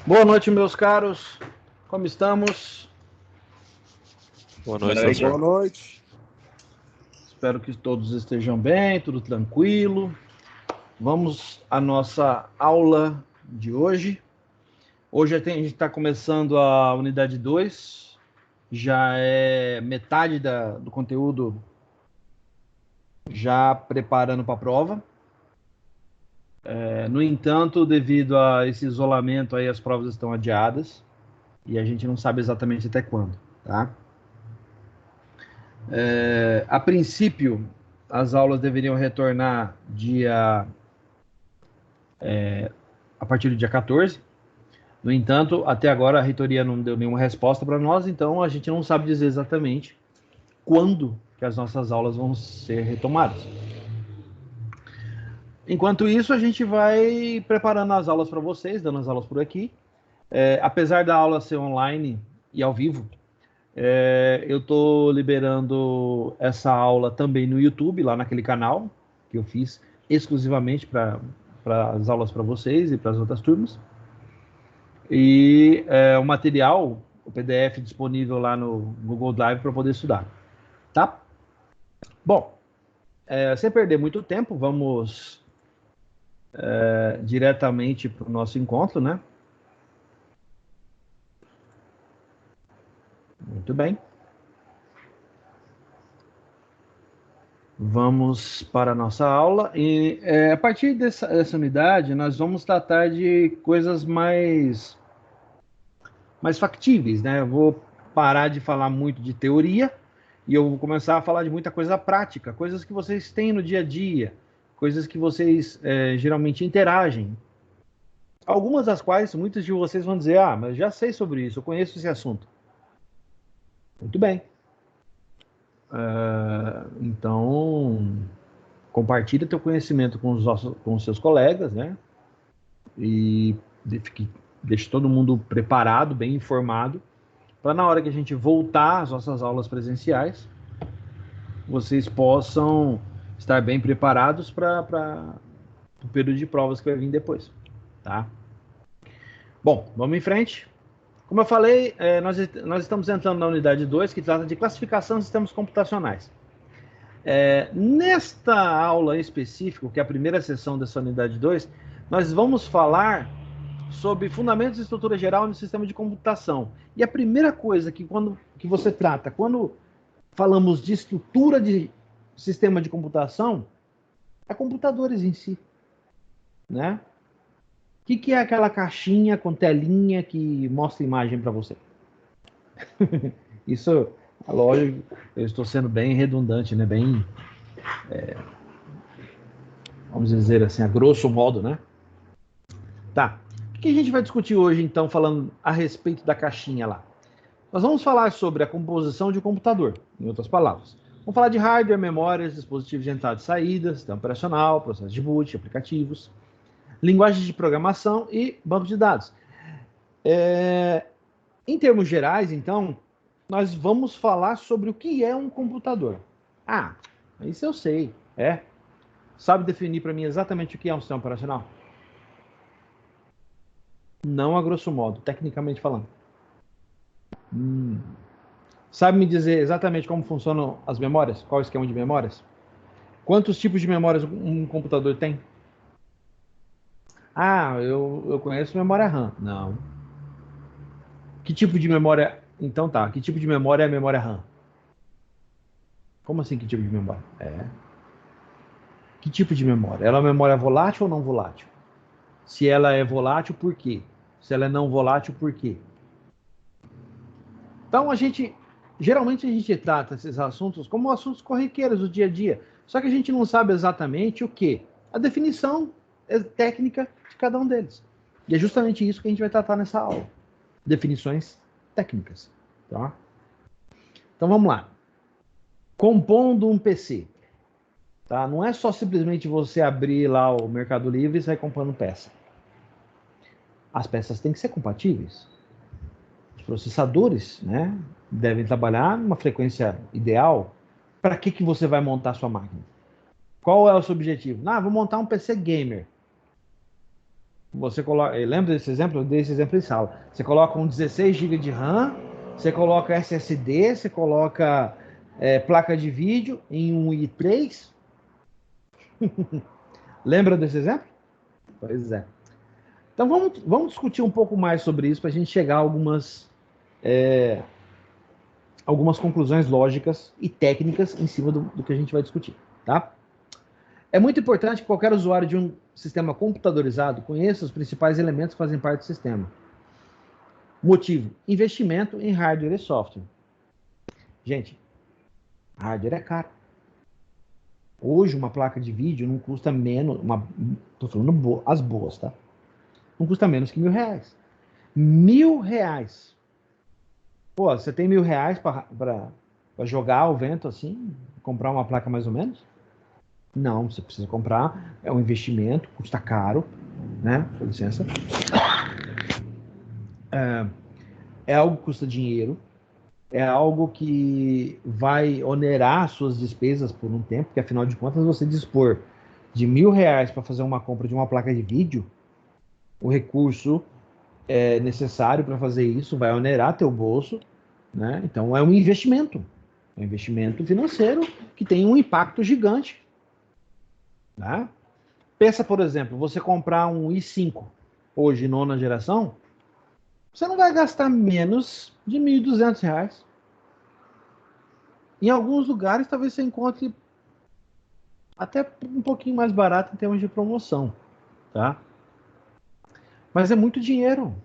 Boa noite, meus caros. Como estamos? Boa noite, professor. Boa noite. Espero que todos estejam bem, tudo tranquilo. Vamos à nossa aula de hoje. Hoje a gente está começando a unidade 2. Já é metade do conteúdo já preparando para a prova. No entanto, devido a esse isolamento, aí as provas estão adiadas e a gente não sabe exatamente até quando, tá? A princípio, as aulas deveriam retornar a partir do dia 14. No entanto, até agora a reitoria não deu nenhuma resposta para nós, então a gente não sabe dizer exatamente quando que as nossas aulas vão ser retomadas. Enquanto isso, a gente vai preparando as aulas para vocês, dando as aulas por aqui. Apesar da aula ser online e ao vivo, eu estou liberando essa aula também no YouTube, lá naquele canal que eu fiz exclusivamente para as aulas para vocês e para as outras turmas. E o material, o PDF disponível lá no Google Drive para poder estudar, tá? Bom, sem perder muito tempo, vamos diretamente para o nosso encontro, né? Muito bem. Vamos para a nossa aula e a partir dessa unidade nós vamos tratar de coisas mais factíveis, né? Eu vou parar de falar muito de teoria e eu vou começar a falar de muita coisa prática, coisas que vocês têm no dia a dia, coisas que vocês geralmente interagem. Algumas das quais muitos de vocês vão dizer, mas já sei sobre isso, eu conheço esse assunto. Muito bem. Então, compartilha teu conhecimento com os seus colegas, né? E deixe todo mundo preparado, bem informado, para na hora que a gente voltar às nossas aulas presenciais, vocês possam estar bem preparados para o período de provas que vai vir depois, tá? Bom, vamos em frente. Como eu falei, nós estamos entrando na unidade 2, que trata de classificação de sistemas computacionais. Nesta aula em específico, que é a primeira sessão dessa unidade 2, nós vamos falar sobre fundamentos e estrutura geral no sistema de computação. E a primeira coisa que você trata, quando falamos de estrutura de sistema de computação, é computadores em si, né? O que é aquela caixinha com telinha que mostra imagem para você? Isso, lógico, eu estou sendo bem redundante, né? Bem, vamos dizer assim, a grosso modo, né? Tá. O que a gente vai discutir hoje, então, falando a respeito da caixinha lá? Nós vamos falar sobre a composição de um computador, em outras palavras. Vamos falar de hardware, memórias, dispositivos de entrada e saída, sistema operacional, processo de boot, aplicativos, linguagem de programação e banco de dados. Em termos gerais, então, nós vamos falar sobre o que é um computador. Isso eu sei. Sabe definir para mim exatamente o que é um sistema operacional? Não a grosso modo, tecnicamente falando. Sabe me dizer exatamente como funcionam as memórias? Qual é o esquema de memórias? Quantos tipos de memórias um computador tem? Eu conheço memória RAM. Não. Que tipo de memória... Então tá, que tipo de memória é a memória RAM? Como assim que tipo de memória? Que tipo de memória? Ela é uma memória volátil ou não volátil? Se ela é volátil, por quê? Se ela é não volátil, por quê? Então, geralmente a gente trata esses assuntos como assuntos corriqueiros do dia a dia. Só que a gente não sabe exatamente o quê? A definição técnica de cada um deles. E é justamente isso que a gente vai tratar nessa aula. Definições técnicas. Tá? Então, vamos lá. Compondo um PC. Tá? Não é só simplesmente você abrir lá o Mercado Livre e sair comprando peça. As peças têm que ser compatíveis. Os processadores, né, devem trabalhar numa frequência ideal. Para que você vai montar a sua máquina? Qual é o seu objetivo? Vou montar um PC gamer. Você coloca, lembra desse exemplo? Eu dei esse exemplo em sala. Você coloca um 16 GB de RAM, você coloca SSD, você coloca placa de vídeo em um i3. Lembra desse exemplo? Pois é. Então vamos discutir um pouco mais sobre isso para a gente chegar a algumas conclusões lógicas e técnicas em cima do que a gente vai discutir, tá? É muito importante que qualquer usuário de um sistema computadorizado conheça os principais elementos que fazem parte do sistema. Motivo: investimento em hardware e software. Gente, hardware é caro. Hoje uma placa de vídeo não custa menos, tô falando as boas, tá? Não custa menos que R$ 1.000. R$ 1.000. Pô, você tem R$ 1.000 para jogar ao vento assim, comprar uma placa mais ou menos? Não, você precisa comprar, é um investimento, custa caro, né? Com licença. É algo que custa dinheiro, é algo que vai onerar suas despesas por um tempo, porque afinal de contas você dispor de R$ 1.000 para fazer uma compra de uma placa de vídeo, o recurso necessário para fazer isso vai onerar teu bolso, né? Então é um investimento financeiro que tem um impacto gigante, né? Pensa, por exemplo, você comprar um i5 hoje, nona geração, você não vai gastar menos de R$ 1.200. Em alguns lugares, talvez você encontre até um pouquinho mais barato em termos de promoção, tá? Mas é muito dinheiro.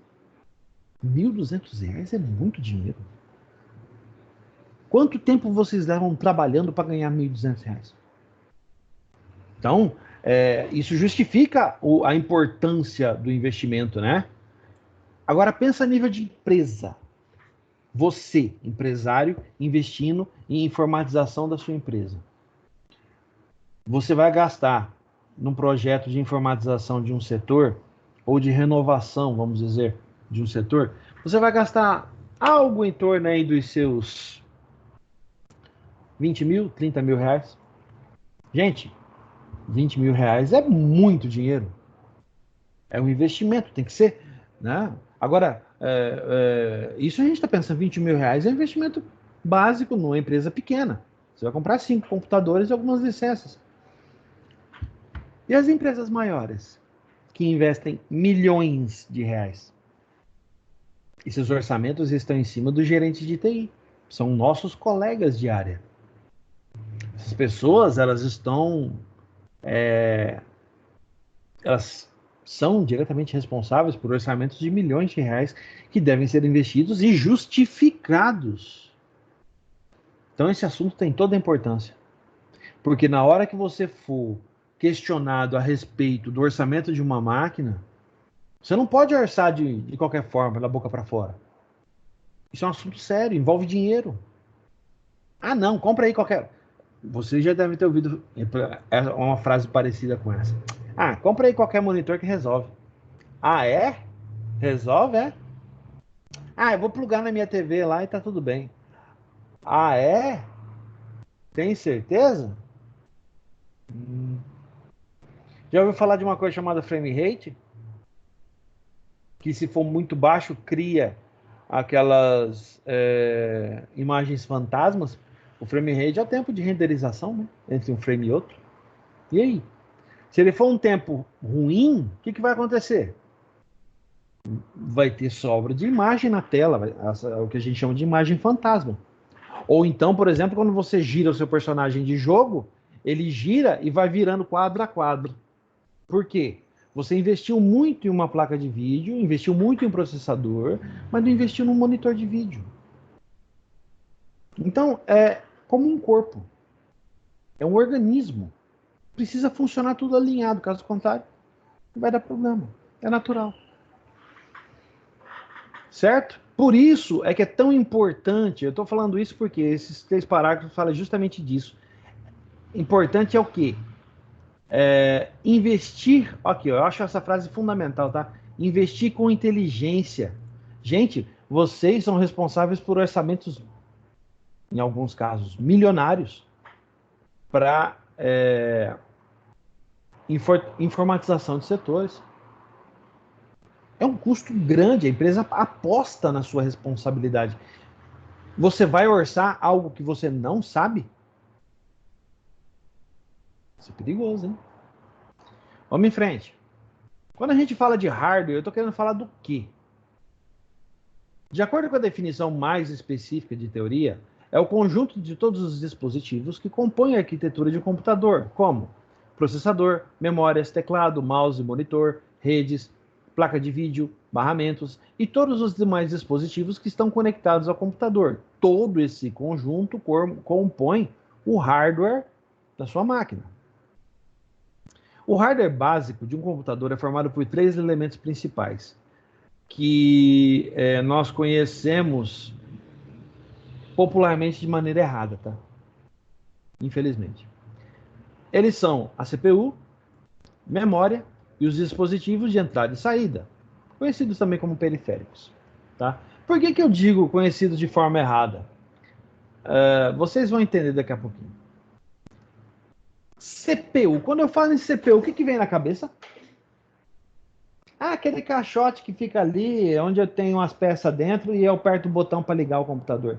R$ 1.200 é muito dinheiro. Quanto tempo vocês levam trabalhando para ganhar R$ 1.200? Então, isso justifica a importância do investimento, né? Agora, pensa a nível de empresa. Você, empresário, investindo em informatização da sua empresa. Você vai gastar num projeto de informatização de um setor, ou de renovação, vamos dizer, de um setor, você vai gastar algo em torno aí dos seus 20 mil, 30 mil reais. Gente, R$ 20.000 é muito dinheiro. É um investimento, tem que ser, né? Agora, isso a gente está pensando, R$ 20.000 é um investimento básico numa empresa pequena. Você vai comprar 5 computadores e algumas licenças. E as empresas maiores, que investem milhões de reais? Esses orçamentos estão em cima do gerente de TI. São nossos colegas de área. Essas pessoas, elas são diretamente responsáveis por orçamentos de milhões de reais que devem ser investidos e justificados. Então esse assunto tem toda a importância. Porque na hora que você for questionado a respeito do orçamento de uma máquina, você não pode orçar de qualquer forma, da boca para fora. Isso é um assunto sério, envolve dinheiro. Ah, não, compra aí qualquer. Você já deve ter ouvido uma frase parecida com essa. Ah, compra aí qualquer monitor que resolve. Ah, é? Resolve, é? Ah, eu vou plugar na minha TV lá e tá tudo bem. Ah, é? Tem certeza? Já ouviu falar de uma coisa chamada frame rate? Que se for muito baixo, cria aquelas imagens fantasmas. O frame rate é o tempo de renderização, né? Entre um frame e outro. E aí? Se ele for um tempo ruim, o que vai acontecer? Vai ter sobra de imagem na tela, o que a gente chama de imagem fantasma. Ou então, por exemplo, quando você gira o seu personagem de jogo, ele gira e vai virando quadro a quadro. Por quê? Você investiu muito em uma placa de vídeo, investiu muito em um processador, mas não investiu num monitor de vídeo. Então, é como um corpo. É um organismo. Precisa funcionar tudo alinhado, caso contrário, vai dar problema. É natural. Certo? Por isso é que é tão importante, eu estou falando isso porque esses 3 parágrafos falam justamente disso. Importante é o quê? Investir, aqui, eu acho essa frase fundamental, tá? Investir com inteligência. Gente, vocês são responsáveis por orçamentos, em alguns casos, milionários para informatização de setores. É um custo grande, a empresa aposta na sua responsabilidade. Você vai orçar algo que você não sabe? Isso é perigoso, hein? Vamos em frente. Quando a gente fala de hardware, eu estou querendo falar do quê? De acordo com a definição mais específica de teoria, é o conjunto de todos os dispositivos que compõem a arquitetura de um computador, como processador, memórias, teclado, mouse, monitor, redes, placa de vídeo, barramentos e todos os demais dispositivos que estão conectados ao computador. Todo esse conjunto compõe o hardware da sua máquina. O hardware básico de um computador é formado por 3 elementos principais, que nós conhecemos popularmente de maneira errada, tá? Infelizmente. Eles são a CPU, memória e os dispositivos de entrada e saída, conhecidos também como periféricos, tá? Por que eu digo conhecidos de forma errada? Vocês vão entender daqui a pouquinho. CPU. Quando eu falo em CPU, o que vem na cabeça? Aquele caixote que fica ali, onde eu tenho umas peças dentro e eu aperto o botão para ligar o computador.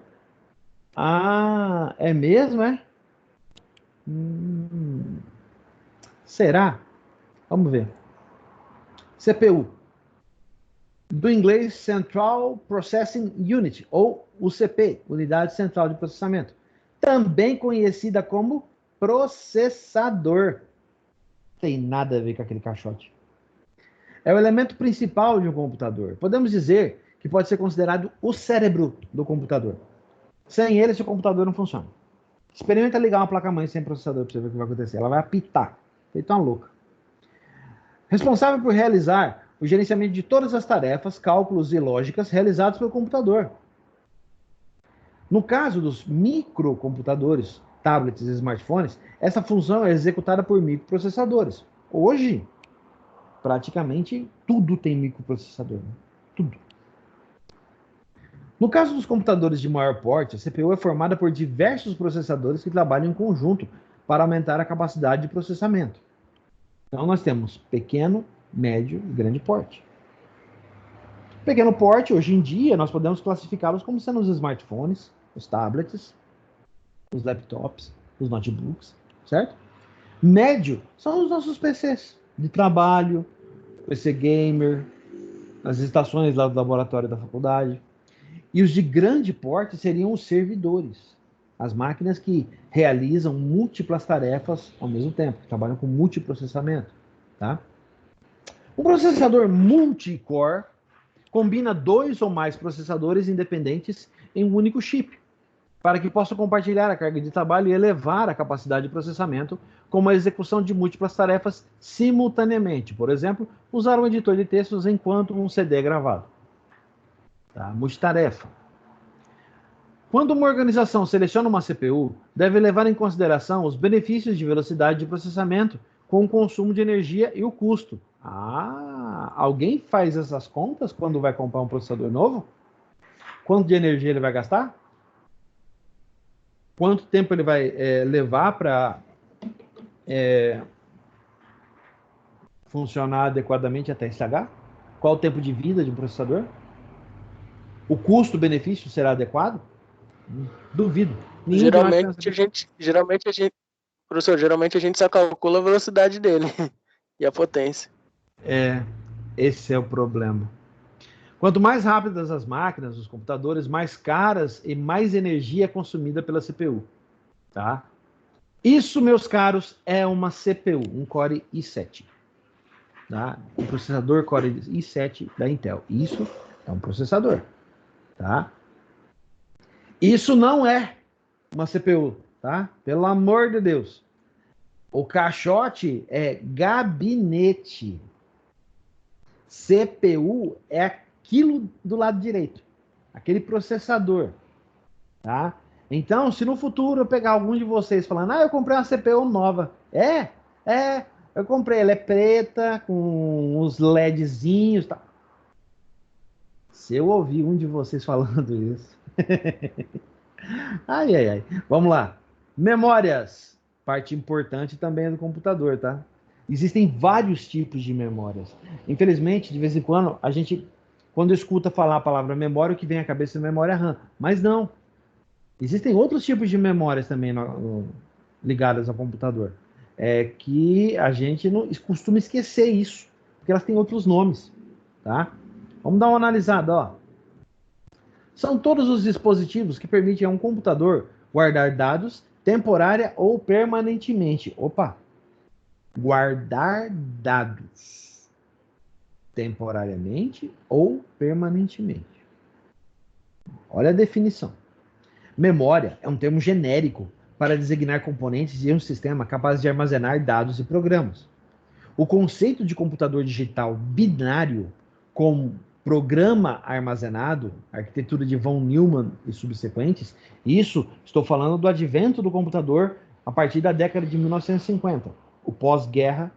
É mesmo, é? Será? Vamos ver. CPU. Do inglês Central Processing Unit, ou UCP, Unidade Central de Processamento. Também conhecida como processador. Tem nada a ver com aquele caixote. É o elemento principal de um computador. Podemos dizer que pode ser considerado o cérebro do computador. Sem ele, seu computador não funciona. Experimenta ligar uma placa-mãe sem processador para você ver o que vai acontecer. Ela vai apitar. Feito uma louca. Responsável por realizar o gerenciamento de todas as tarefas, cálculos e lógicas realizados pelo computador. No caso dos microcomputadores, tablets e smartphones, essa função é executada por microprocessadores. Hoje, praticamente tudo tem microprocessador. Né? Tudo. No caso dos computadores de maior porte, a CPU é formada por diversos processadores que trabalham em conjunto para aumentar a capacidade de processamento. Então, nós temos pequeno, médio e grande porte. Pequeno porte, hoje em dia, nós podemos classificá-los como sendo os smartphones, os tablets, os laptops, os notebooks, certo? Médio são os nossos PCs de trabalho, PC gamer, as estações lá do laboratório da faculdade. E os de grande porte seriam os servidores, as máquinas que realizam múltiplas tarefas ao mesmo tempo, que trabalham com multiprocessamento. Tá? Um processador multicore combina 2 ou mais processadores independentes em um único chip, para que possam compartilhar a carga de trabalho e elevar a capacidade de processamento com a execução de múltiplas tarefas simultaneamente. Por exemplo, usar um editor de textos enquanto um CD é gravado. Tá? Multitarefa. Quando uma organização seleciona uma CPU, deve levar em consideração os benefícios de velocidade de processamento com o consumo de energia e o custo. Alguém faz essas contas quando vai comprar um processador novo? Quanto de energia ele vai gastar? Quanto tempo ele vai levar para funcionar adequadamente até estragar? Qual o tempo de vida de um processador? O custo-benefício será adequado? Duvido. Professor, geralmente a gente só calcula a velocidade dele e a potência. Esse é o problema. Quanto mais rápidas as máquinas, os computadores, mais caras e mais energia é consumida pela CPU. Tá? Isso, meus caros, é uma CPU, um Core i7. Tá? Um processador Core i7 da Intel. Isso é um processador. Tá? Isso não é uma CPU, tá? Pelo amor de Deus. O caixote é gabinete. CPU é aquilo do lado direito. Aquele processador, tá? Então, se no futuro eu pegar algum de vocês falando, eu comprei uma CPU nova. Eu comprei, ela é preta, com uns LEDzinhos, tá? Se eu ouvir um de vocês falando isso... Ai. Vamos lá. Memórias. Parte importante também do computador, tá? Existem vários tipos de memórias. Infelizmente, de vez em quando, a gente, quando escuta falar a palavra memória, o que vem à cabeça é memória RAM. Mas não. Existem outros tipos de memórias também ligadas ao computador. Que a gente não costuma esquecer isso, porque elas têm outros nomes. Tá? Vamos dar uma analisada. Ó. São todos os dispositivos que permitem a um computador guardar dados temporária ou permanentemente. Opa! Guardar dados temporariamente ou permanentemente. Olha a definição. Memória é um termo genérico para designar componentes de um sistema capaz de armazenar dados e programas. O conceito de computador digital binário, com programa armazenado, arquitetura de von Neumann e subsequentes, isso estou falando do advento do computador a partir da década de 1950, o pós-guerra,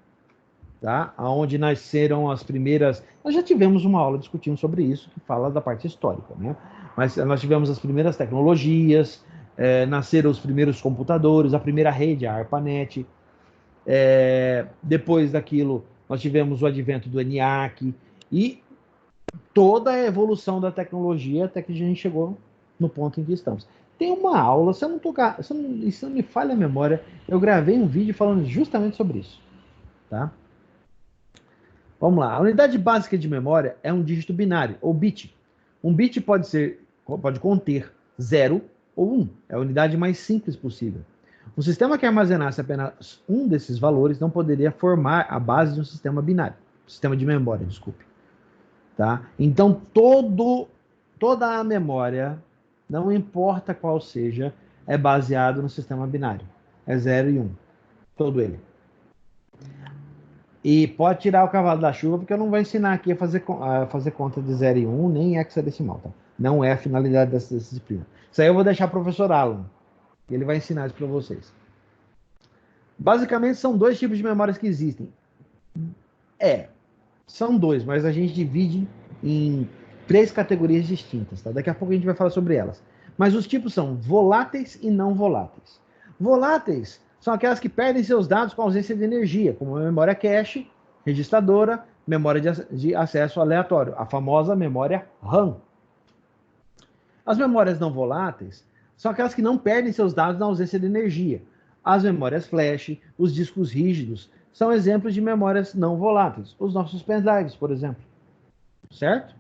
tá? Onde nasceram as primeiras... Nós já tivemos uma aula discutindo sobre isso, que fala da parte histórica, né? Mas nós tivemos as primeiras tecnologias, nasceram os primeiros computadores, a primeira rede, a ARPANET. Depois daquilo, nós tivemos o advento do ENIAC e toda a evolução da tecnologia até que a gente chegou no ponto em que estamos. Tem uma aula, se não me falha a memória, eu gravei um vídeo falando justamente sobre isso. Tá? Vamos lá. A unidade básica de memória é um dígito binário, ou bit. Um bit pode conter 0 ou 1. É a unidade mais simples possível. Um sistema que armazenasse apenas um desses valores não poderia formar a base de um sistema binário. Sistema de memória, desculpe. Tá? Então, toda a memória, não importa qual seja, é baseado no sistema binário. É 0 e 1. Todo ele. E pode tirar o cavalo da chuva, porque eu não vou ensinar aqui a fazer conta de 0 e 1, nem hexadecimal. Tá? Não é a finalidade dessa disciplina. Isso aí eu vou deixar o professor Alan. Ele vai ensinar isso para vocês. Basicamente, são dois tipos de memórias que existem. São dois, mas a gente divide em 3 categorias distintas. Tá? Daqui a pouco a gente vai falar sobre elas. Mas os tipos são voláteis e não voláteis. Voláteis são aquelas que perdem seus dados com ausência de energia, como a memória cache, registradora, memória de acesso aleatório, a famosa memória RAM. As memórias não voláteis são aquelas que não perdem seus dados na ausência de energia. As memórias flash, os discos rígidos, são exemplos de memórias não voláteis. Os nossos pendrives, por exemplo. Certo?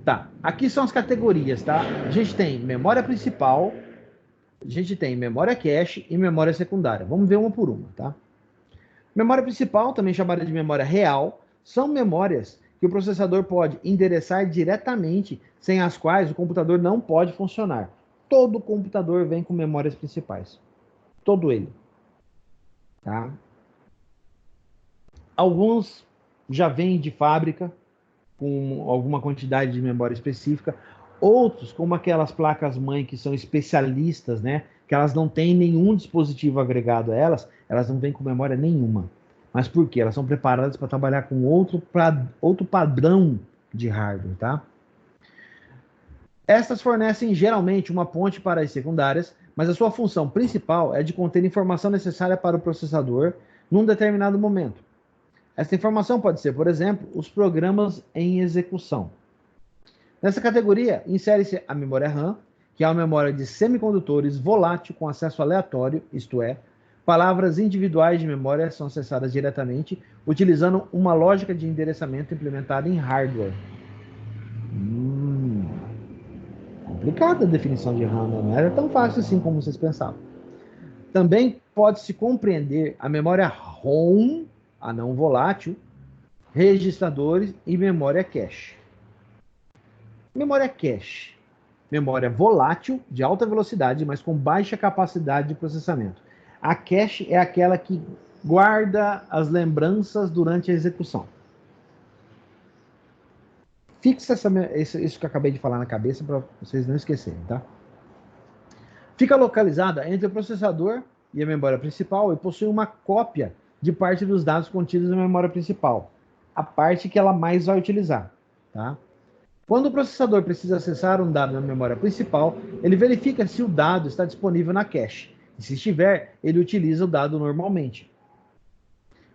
Tá. Aqui são as categorias, tá? A gente tem memória principal, a gente tem memória cache e memória secundária. Vamos ver uma por uma, tá? Memória principal, também chamada de memória real, são memórias que o processador pode endereçar diretamente, sem as quais o computador não pode funcionar. Todo computador vem com memórias principais. Todo ele. Tá? Alguns já vêm de fábrica, com alguma quantidade de memória específica. Outros, como aquelas placas-mãe que são especialistas, né? Que elas não têm nenhum dispositivo agregado a elas não vêm com memória nenhuma. Mas por quê? Elas são preparadas para trabalhar com outro padrão de hardware, tá? Estas fornecem geralmente uma ponte para as secundárias, mas a sua função principal é de conter informação necessária para o processador num determinado momento. Essa informação pode ser, por exemplo, os programas em execução. Nessa categoria, insere-se a memória RAM, que é uma memória de semicondutores volátil com acesso aleatório, isto é, palavras individuais de memória são acessadas diretamente utilizando uma lógica de endereçamento implementada em hardware. Complicada a definição de RAM, não era tão fácil assim como vocês pensavam. Também pode-se compreender a memória ROM, a não volátil, registradores e memória cache. Memória cache. Memória volátil, de alta velocidade, mas com baixa capacidade de processamento. A cache é aquela que guarda as lembranças durante a execução. Fixa isso que eu acabei de falar na cabeça para vocês não esquecerem, tá? Fica localizada entre o processador e a memória principal e possui uma cópia de parte dos dados contidos na memória principal, a parte que ela mais vai utilizar, tá? Quando o processador precisa acessar um dado na memória principal, ele verifica se o dado está disponível na cache. E se estiver, ele utiliza o dado normalmente.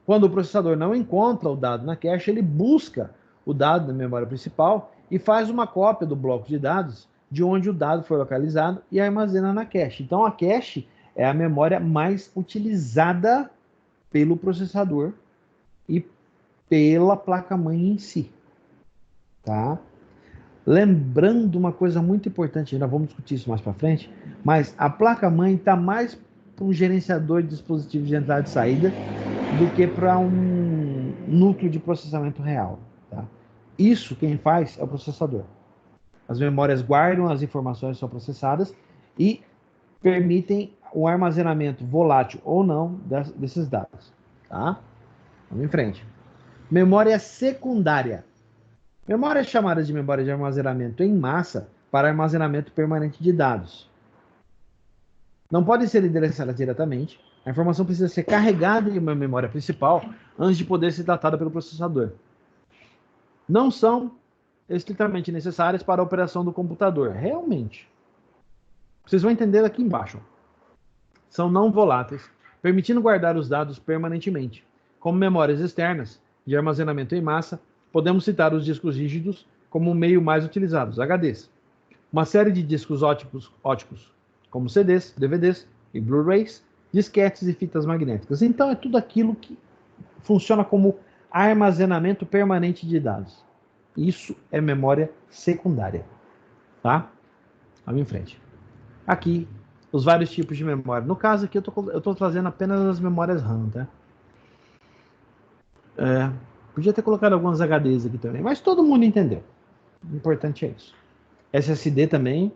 Quando o processador não encontra o dado na cache, ele busca o dado na memória principal e faz uma cópia do bloco de dados de onde o dado foi localizado e armazena na cache. Então, a cache é a memória mais utilizada pelo processador e pela placa-mãe em si. Tá? Lembrando uma coisa muito importante, ainda vamos discutir isso mais para frente, mas a placa-mãe está mais para um gerenciador de dispositivos de entrada e saída do que para um núcleo de processamento real. Tá? Isso quem faz é o processador. As memórias guardam as informações que são processadas e permitem o armazenamento volátil ou não desses dados. Tá? Vamos em frente. Memória secundária. Memória é chamada de memória de armazenamento em massa para armazenamento permanente de dados. Não podem ser endereçadas diretamente. A informação precisa ser carregada em uma memória principal antes de poder ser datada pelo processador. Não são estritamente necessárias para a operação do computador. Realmente. Vocês vão entender aqui embaixo. São não voláteis, permitindo guardar os dados permanentemente. Como memórias externas de armazenamento em massa, podemos citar os discos rígidos como o meio mais utilizado, os HDs. Uma série de discos óticos, como CDs, DVDs e Blu-rays, disquetes e fitas magnéticas. Então, é tudo aquilo que funciona como armazenamento permanente de dados. Isso é memória secundária. Tá? Vamos em frente. Aqui, os vários tipos de memória. No caso aqui, eu estou trazendo apenas as memórias RAM, tá? Podia ter colocado alguns HDs aqui também, mas todo mundo entendeu. O importante é isso. SSD também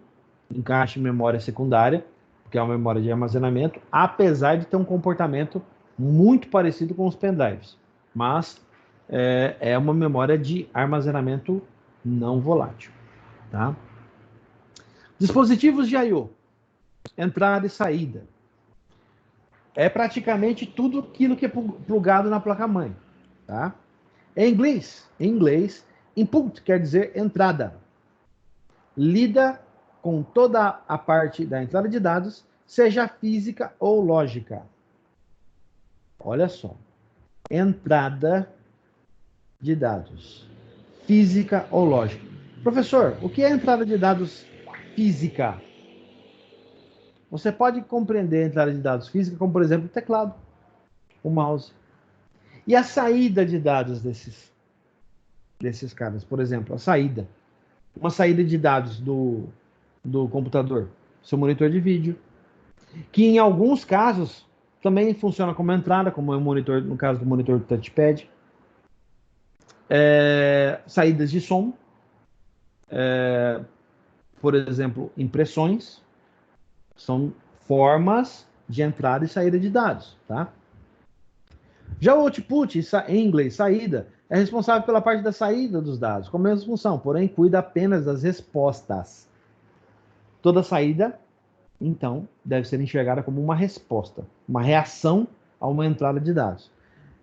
encaixa em memória secundária, que é uma memória de armazenamento, apesar de ter um comportamento muito parecido com os pendrives. Mas é uma memória de armazenamento não volátil. Tá? Dispositivos de I/O. Entrada e saída. É praticamente tudo aquilo que é plugado na placa-mãe. Tá? Em inglês, input quer dizer entrada. Lida com toda a parte da entrada de dados, seja física ou lógica. Olha só. Entrada de dados. Física ou lógica. Professor, o que é entrada de dados física? Você pode compreender a entrada de dados física como, por exemplo, o teclado, o mouse. E a saída de dados desses caras? Por exemplo, a saída. Uma saída de dados do computador, seu monitor de vídeo, que em alguns casos também funciona como entrada, como é o monitor, no caso do monitor do touchpad. Saídas de som, por exemplo, impressões, são formas de entrada e saída de dados, tá? Já o output, em inglês, saída, é responsável pela parte da saída dos dados, com a mesma função, porém cuida apenas das respostas. Toda saída, então, deve ser enxergada como uma resposta, uma reação a uma entrada de dados.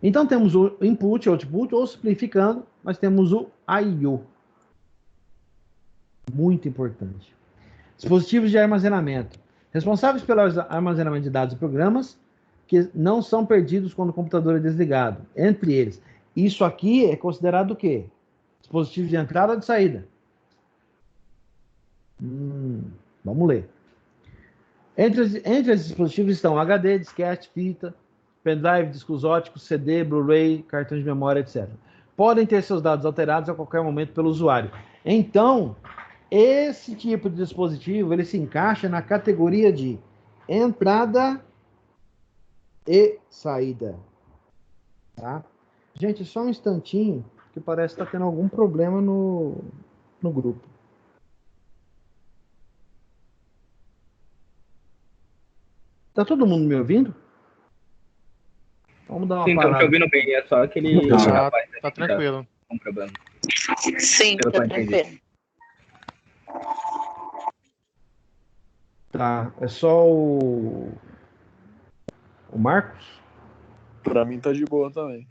Então temos o input, output, ou simplificando, nós temos o I/O. Muito importante. Dispositivos de armazenamento. Responsáveis pelo armazenamento de dados e programas que não são perdidos quando o computador é desligado. Entre eles. Isso aqui é considerado o quê? Dispositivo de entrada ou de saída? Vamos ler. Entre esses dispositivos estão HD, disquete, fita, pendrive, discos óticos, CD, Blu-ray, cartão de memória, etc. Podem ter seus dados alterados a qualquer momento pelo usuário. Então, esse tipo de dispositivo, ele se encaixa na categoria de entrada e saída. Tá? Gente, só um instantinho, que parece que está tendo algum problema no grupo. Tá todo mundo me ouvindo? Vamos dar uma parada. Sim, tô te ouvindo bem, é só aquele rapaz. Tá tranquilo. Um problema. Sim, tá tranquilo. Tá, é só o Marcos? Pra mim tá de boa também.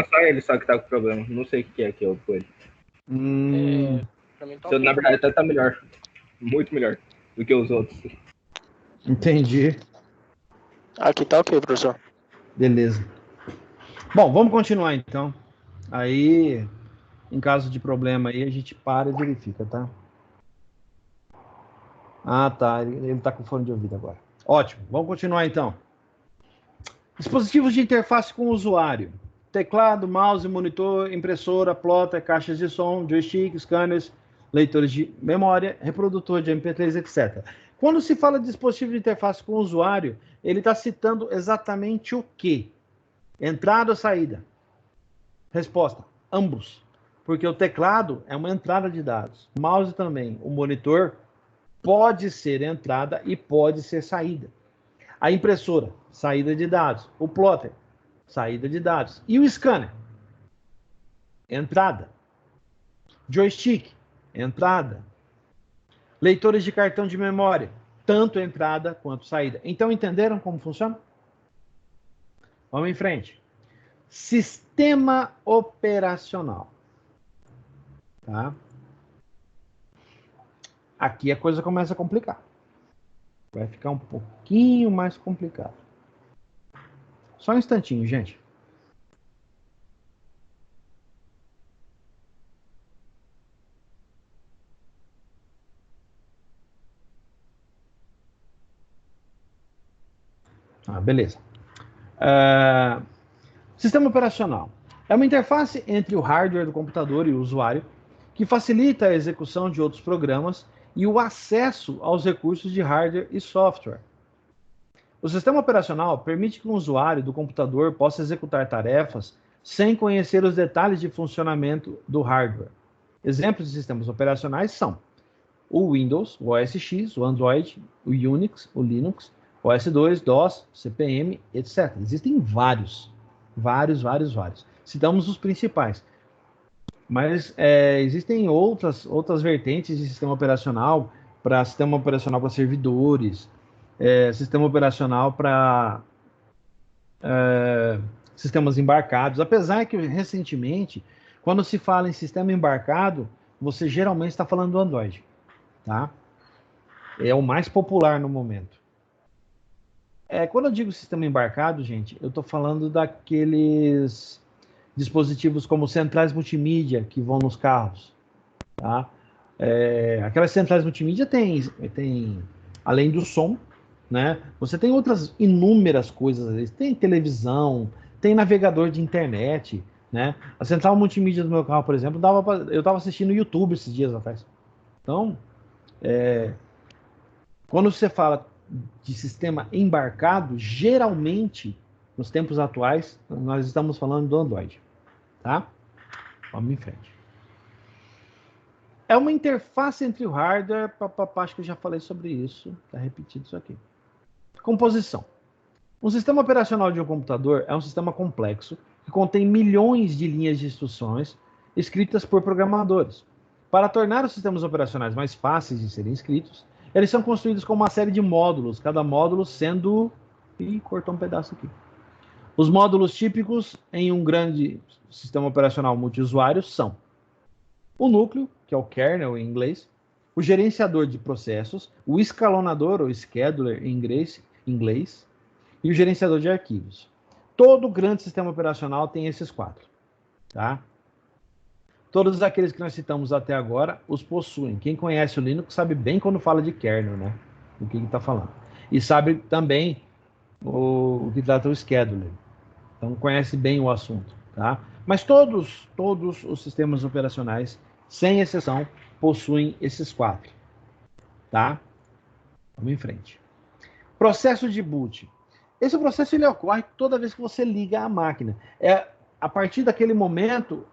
Só ele só que tá com problema. Não sei o que é que eu com ele. Pra mim tá Na verdade, até tá melhor. Muito melhor do que os outros. Entendi. Aqui tá ok, professor. Beleza. Bom, vamos continuar então. Aí, em caso de problema aí, a gente para e verifica, tá? Ah, tá. Ele tá com fone de ouvido agora. Ótimo. Vamos continuar então. Dispositivos de interface com o usuário. Teclado, mouse, monitor, impressora, plotter, caixas de som, joystick, scanners, leitores de memória, reprodutor de MP3, etc. Quando se fala de dispositivo de interface com o usuário, ele está citando exatamente o quê? Entrada ou saída? Resposta: ambos. Porque o teclado é uma entrada de dados. O mouse também. O monitor pode ser entrada e pode ser saída. A impressora, saída de dados. O plotter, saída de dados. E o scanner? Entrada. Joystick, entrada. Leitores de cartão de memória, tanto entrada quanto saída. Então, entenderam como funciona? Vamos em frente. Sistema operacional. Tá? Aqui a coisa começa a complicar. Vai ficar um pouquinho mais complicado. Só um instantinho, gente. Beleza. Sistema operacional. É uma interface entre o hardware do computador e o usuário que facilita a execução de outros programas e o acesso aos recursos de hardware e software. O sistema operacional permite que um usuário do computador possa executar tarefas sem conhecer os detalhes de funcionamento do hardware. Exemplos de sistemas operacionais são o Windows, o OS X, o Android, o Unix, o Linux, o OS2, DOS, CP/M, etc. Existem vários. Citamos os principais. Mas existem outras vertentes de sistema operacional para servidores, sistema operacional para sistemas embarcados. Apesar que, recentemente, quando se fala em sistema embarcado, você geralmente está falando do Android. Tá? É o mais popular no momento. Quando eu digo sistema embarcado, gente, eu estou falando daqueles dispositivos como centrais multimídia que vão nos carros. Tá? Aquelas centrais multimídia tem além do som, né? Você tem outras inúmeras coisas. Tem televisão, tem navegador de internet, né? A central multimídia do meu carro, por exemplo, eu estava assistindo YouTube esses dias atrás. Então, quando você fala de sistema embarcado, geralmente, nos tempos atuais, nós estamos falando do Android. Tá? Vamos em frente. É uma interface entre o hardware, acho que eu já falei sobre isso, está repetido isso aqui. Composição. Um sistema operacional de um computador é um sistema complexo que contém milhões de linhas de instruções escritas por programadores. Para tornar os sistemas operacionais mais fáceis de serem escritos, eles são construídos com uma série de módulos, cada módulo sendo... Ih, cortou um pedaço aqui. Os módulos típicos em um grande sistema operacional multiusuário são o núcleo, que é o kernel em inglês, o gerenciador de processos, o escalonador ou scheduler em inglês e o gerenciador de arquivos. Todo grande sistema operacional tem esses 4. Tá? Todos aqueles que nós citamos até agora os possuem. Quem conhece o Linux sabe bem quando fala de kernel, né? O que está falando. E sabe também o que trata o scheduler. Então conhece bem o assunto. Tá? Mas todos os sistemas operacionais, sem exceção, possuem esses 4. Tá? Vamos em frente. Processo de boot. Esse processo ele ocorre toda vez que você liga a máquina. A partir daquele momento,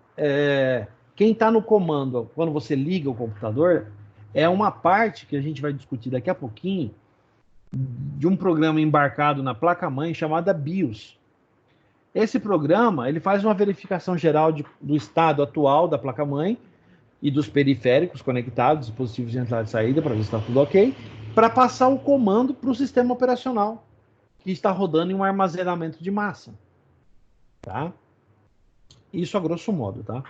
quem está no comando, quando você liga o computador, é uma parte que a gente vai discutir daqui a pouquinho, de um programa embarcado na placa-mãe chamada BIOS. Esse programa ele faz uma verificação geral do estado atual da placa-mãe e dos periféricos conectados, dispositivos de entrada e saída, para ver se está tudo ok, para passar o comando para o sistema operacional, que está rodando em um armazenamento de massa. Tá? Isso a grosso modo, tá?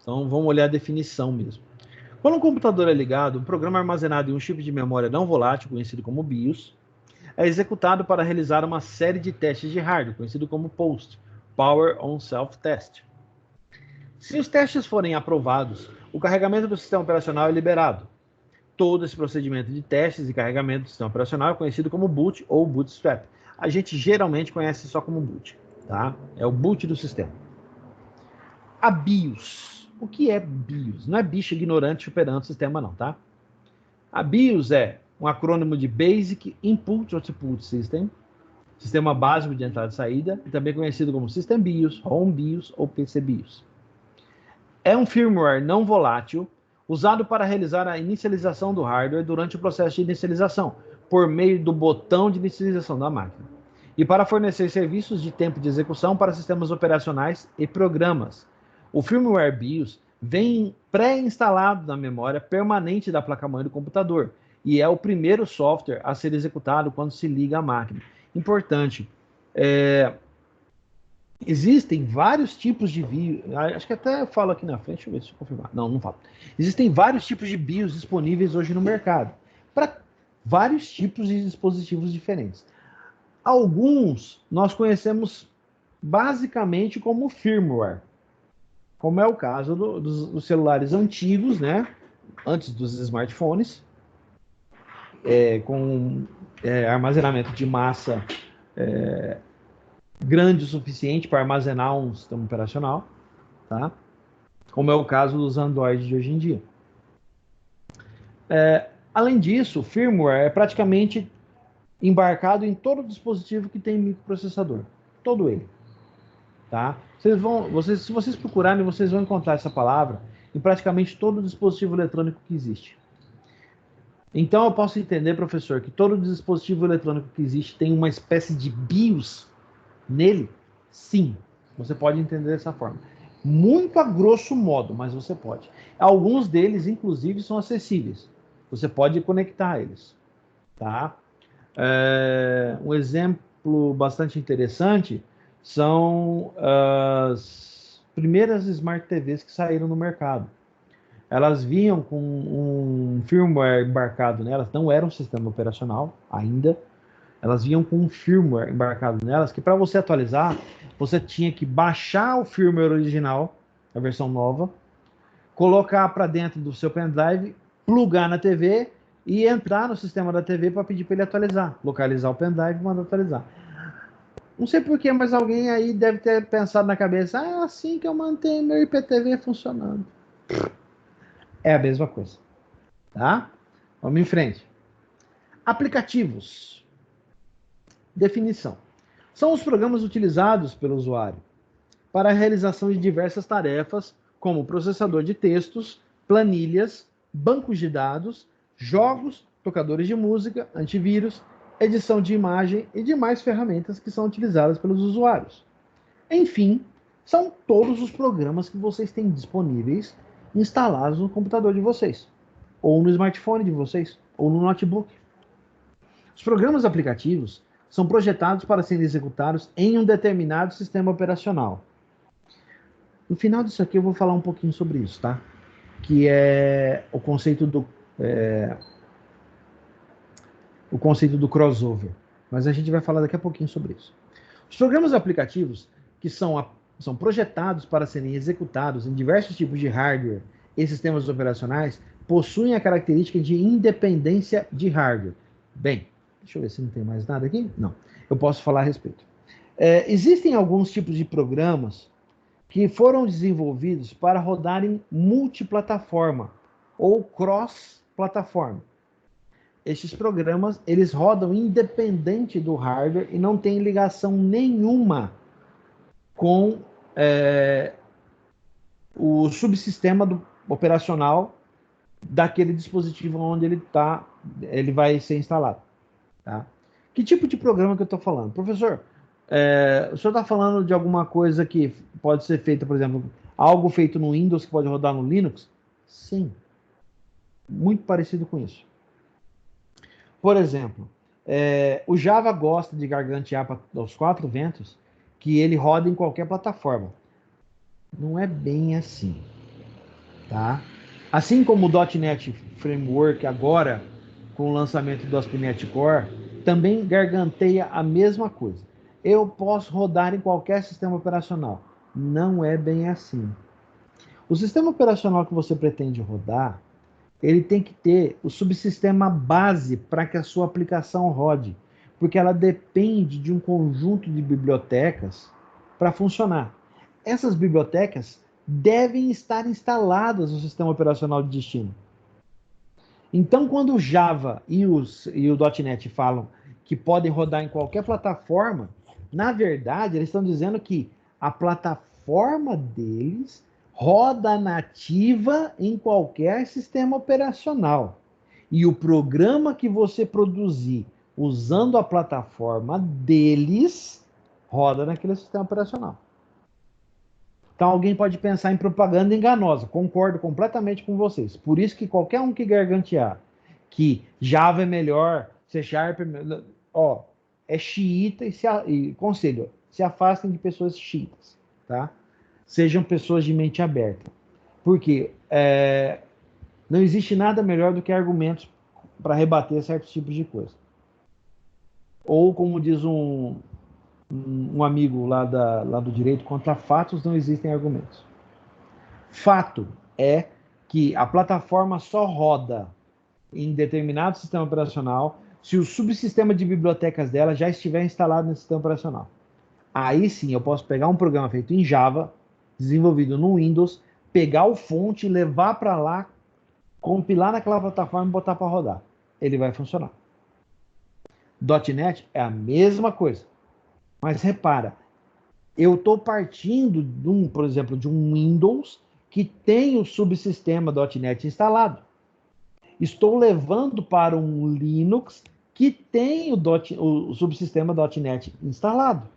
Então vamos olhar a definição mesmo. Quando um computador é ligado, um programa armazenado em um chip de memória não volátil, conhecido como BIOS, é executado para realizar uma série de testes de hardware, conhecido como POST, Power on Self-Test. Se os testes forem aprovados, o carregamento do sistema operacional é liberado. Todo esse procedimento de testes e carregamento do sistema operacional é conhecido como boot ou bootstrap. A gente geralmente conhece só como boot, tá? É o boot do sistema. A BIOS. O que é BIOS? Não é bicho ignorante superando o sistema, não, tá? A BIOS é um acrônimo de Basic Input Output System, sistema básico de entrada e saída, e também conhecido como System BIOS, Home BIOS ou PC BIOS. É um firmware não volátil usado para realizar a inicialização do hardware durante o processo de inicialização, por meio do botão de inicialização da máquina, e para fornecer serviços de tempo de execução para sistemas operacionais e programas. O firmware BIOS vem pré-instalado na memória permanente da placa-mãe do computador e é o primeiro software a ser executado quando se liga à máquina. Importante, existem vários tipos de BIOS, acho que até eu falo aqui na frente, deixa eu ver se eu confirmar. Não falo. Existem vários tipos de BIOS disponíveis hoje no mercado, para vários tipos de dispositivos diferentes. Alguns nós conhecemos basicamente como firmware, como é o caso dos celulares antigos, né? Antes dos smartphones, com armazenamento de massa grande o suficiente para armazenar um sistema operacional, tá? Como é o caso dos Android de hoje em dia. Além disso, o firmware é praticamente embarcado em todo dispositivo que tem microprocessador, todo ele, tá? Se vocês procurarem, vocês vão encontrar essa palavra em praticamente todo dispositivo eletrônico que existe. Então, eu posso entender, professor, que todo dispositivo eletrônico que existe tem uma espécie de BIOS nele? Sim, você pode entender dessa forma. Muito a grosso modo, mas você pode. Alguns deles, inclusive, são acessíveis. Você pode conectar eles, tá? Um exemplo bastante interessante são as primeiras Smart TVs que saíram no mercado. Elas vinham com um firmware embarcado nelas, não era um sistema operacional ainda, elas vinham com um firmware embarcado nelas, que para você atualizar, você tinha que baixar o firmware original, a versão nova, colocar para dentro do seu pendrive, plugar na TV e entrar no sistema da TV para pedir para ele atualizar, localizar o pendrive e mandar atualizar. Não sei porquê, mas alguém aí deve ter pensado na cabeça, é assim que eu mantenho meu IPTV funcionando. É a mesma coisa, tá? Vamos em frente. Aplicativos. Definição. São os programas utilizados pelo usuário para a realização de diversas tarefas, como processador de textos, planilhas, bancos de dados, jogos, tocadores de música, antivírus, edição de imagem e demais ferramentas que são utilizadas pelos usuários. Enfim, são todos os programas que vocês têm disponíveis instalados no computador de vocês, ou no smartphone de vocês, ou no notebook. Os programas aplicativos são projetados para serem executados em um determinado sistema operacional. No final disso aqui eu vou falar um pouquinho sobre isso, tá? Que é o conceito do crossover. Mas a gente vai falar daqui a pouquinho sobre isso. Os programas aplicativos que são projetados para serem executados em diversos tipos de hardware e sistemas operacionais possuem a característica de independência de hardware. Bem, deixa eu ver se não tem mais nada aqui. Não, eu posso falar a respeito. Existem alguns tipos de programas que foram desenvolvidos para rodarem multiplataforma ou cross-plataforma. Estes programas, eles rodam independente do hardware e não têm ligação nenhuma com o subsistema operacional daquele dispositivo onde ele vai ser instalado. Tá? Que tipo de programa que eu estou falando? Professor, o senhor está falando de alguma coisa que pode ser feita, por exemplo, algo feito no Windows que pode rodar no Linux? Sim. Muito parecido com isso. Por exemplo, o Java gosta de gargantear aos 4 ventos que ele roda em qualquer plataforma. Não é bem assim. Tá? Assim como o .NET Framework agora, com o lançamento do ASP.NET Core, também garganteia a mesma coisa. eu posso rodar em qualquer sistema operacional. Não é bem assim. O sistema operacional que você pretende rodar, ele tem que ter o subsistema base para que a sua aplicação rode, porque ela depende de um conjunto de bibliotecas para funcionar. Essas bibliotecas devem estar instaladas no sistema operacional de destino. Então, quando o Java e o .NET falam que podem rodar em qualquer plataforma, na verdade, eles estão dizendo que a plataforma deles roda nativa em qualquer sistema operacional. E o programa que você produzir usando a plataforma deles roda naquele sistema operacional. Então alguém pode pensar em propaganda enganosa. Concordo completamente com vocês. Por isso que qualquer um que gargantear que Java é melhor, C Sharp é melhor, é xiita e conselho, se afastem de pessoas xiitas, tá? Sejam pessoas de mente aberta. Porque não existe nada melhor do que argumentos para rebater certos tipos de coisa. Ou, como diz um amigo lá do direito, contra fatos não existem argumentos. Fato é que a plataforma só roda em determinado sistema operacional se o subsistema de bibliotecas dela já estiver instalado no sistema operacional. Aí sim eu posso pegar um programa feito em Java, desenvolvido no Windows, pegar o fonte, levar para lá, compilar naquela plataforma e botar para rodar. Ele vai funcionar. .NET é a mesma coisa. Mas repara, eu estou partindo, por exemplo, de um Windows que tem o subsistema .NET instalado. Estou levando para um Linux que tem o subsistema .NET instalado.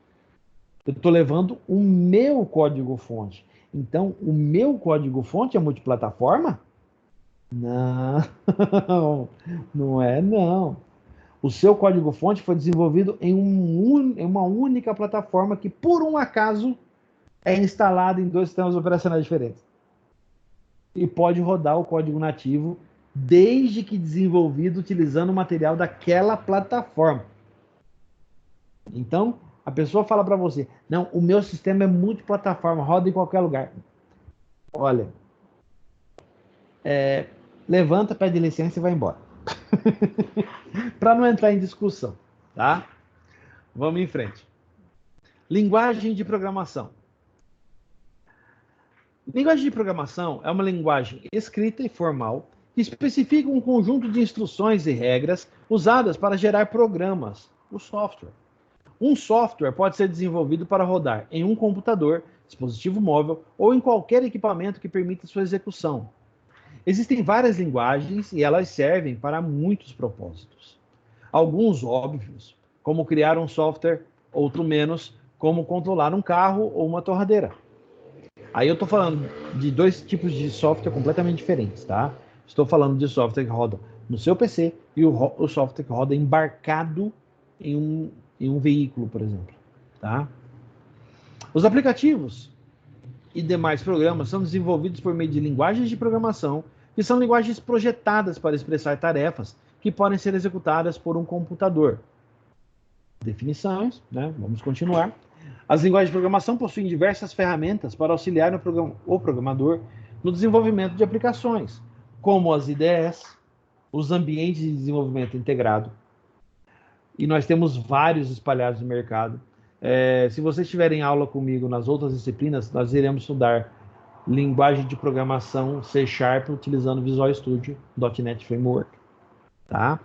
Eu estou levando o meu código-fonte. Então, o meu código-fonte é multiplataforma? Não, não é não. O seu código-fonte foi desenvolvido em uma única plataforma que, por um acaso, é instalada em 2 sistemas operacionais diferentes. E pode rodar o código nativo desde que desenvolvido utilizando o material daquela plataforma. Então, a pessoa fala para você, não, o meu sistema é multiplataforma, roda em qualquer lugar. Olha, levanta, pede licença e vai embora. Para não entrar em discussão, tá? Vamos em frente. Linguagem de programação. Linguagem de programação é uma linguagem escrita e formal que especifica um conjunto de instruções e regras usadas para gerar programas, o software. Um software pode ser desenvolvido para rodar em um computador, dispositivo móvel ou em qualquer equipamento que permita sua execução. Existem várias linguagens e elas servem para muitos propósitos. Alguns óbvios, como criar um software, outro menos, como controlar um carro ou uma torradeira. Aí eu estou falando de 2 tipos de software completamente diferentes, tá? Estou falando de software que roda no seu PC e o software que roda embarcado em um veículo, por exemplo, tá? Os aplicativos e demais programas são desenvolvidos por meio de linguagens de programação, que são linguagens projetadas para expressar tarefas que podem ser executadas por um computador. Definições, né? Vamos continuar. As linguagens de programação possuem diversas ferramentas para auxiliar o programador no desenvolvimento de aplicações, como as IDEs, os ambientes de desenvolvimento integrado. E nós temos vários espalhados no mercado. Se vocês tiverem aula comigo nas outras disciplinas, nós iremos estudar linguagem de programação C Sharp utilizando Visual Studio, .NET Framework. Tá?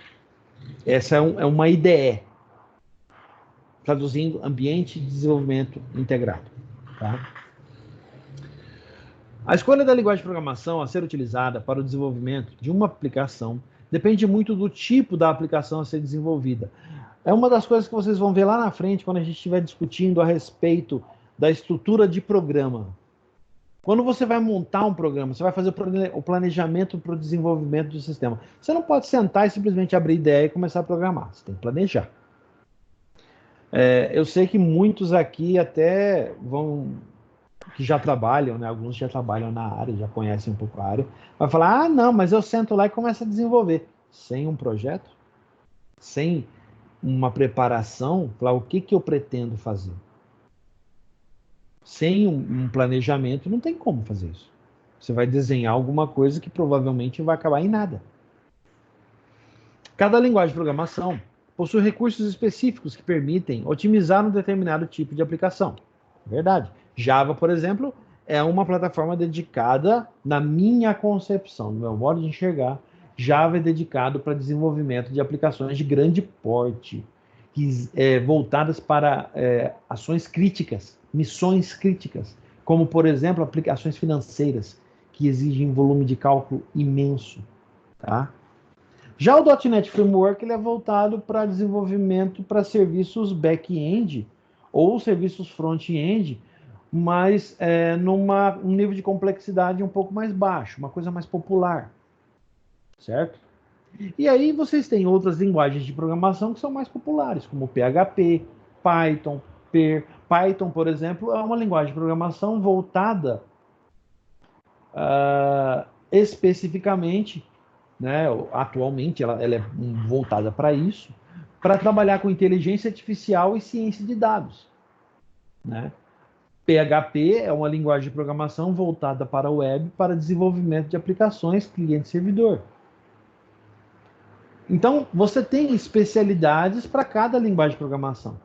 Essa é uma IDE, traduzindo ambiente de desenvolvimento integrado. Tá? A escolha da linguagem de programação a ser utilizada para o desenvolvimento de uma aplicação depende muito do tipo da aplicação a ser desenvolvida. É uma das coisas que vocês vão ver lá na frente quando a gente estiver discutindo a respeito da estrutura de programa. Quando você vai montar um programa, você vai fazer o planejamento para o desenvolvimento do sistema. Você não pode sentar e simplesmente abrir ideia e começar a programar. Você tem que planejar. Eu sei que muitos aqui até que já trabalham, né? Alguns já trabalham na área, já conhecem um pouco a área, vai falar, não, mas eu sento lá e começo a desenvolver. Sem um projeto, sem uma preparação para o que eu pretendo fazer. Sem um planejamento, não tem como fazer isso. Você vai desenhar alguma coisa que provavelmente vai acabar em nada. Cada linguagem de programação possui recursos específicos que permitem otimizar um determinado tipo de aplicação. Verdade. Java, por exemplo, é uma plataforma dedicada, na minha concepção, no meu modo de enxergar, Java é dedicado para desenvolvimento de aplicações de grande porte, voltadas para ações críticas, missões críticas, como, por exemplo, aplicações financeiras, que exigem volume de cálculo imenso. Tá? Já o .NET Framework ele é voltado para desenvolvimento para serviços back-end ou serviços front-end, mas num nível de complexidade um pouco mais baixo, uma coisa mais popular. Certo? E aí vocês têm outras linguagens de programação que são mais populares, como PHP, Python, Perl. Python, por exemplo, é uma linguagem de programação voltada especificamente, né, atualmente ela é voltada para isso, para trabalhar com inteligência artificial e ciência de dados. Né? PHP é uma linguagem de programação voltada para a web, para desenvolvimento de aplicações cliente-servidor. Então, você tem especialidades para cada linguagem de programação.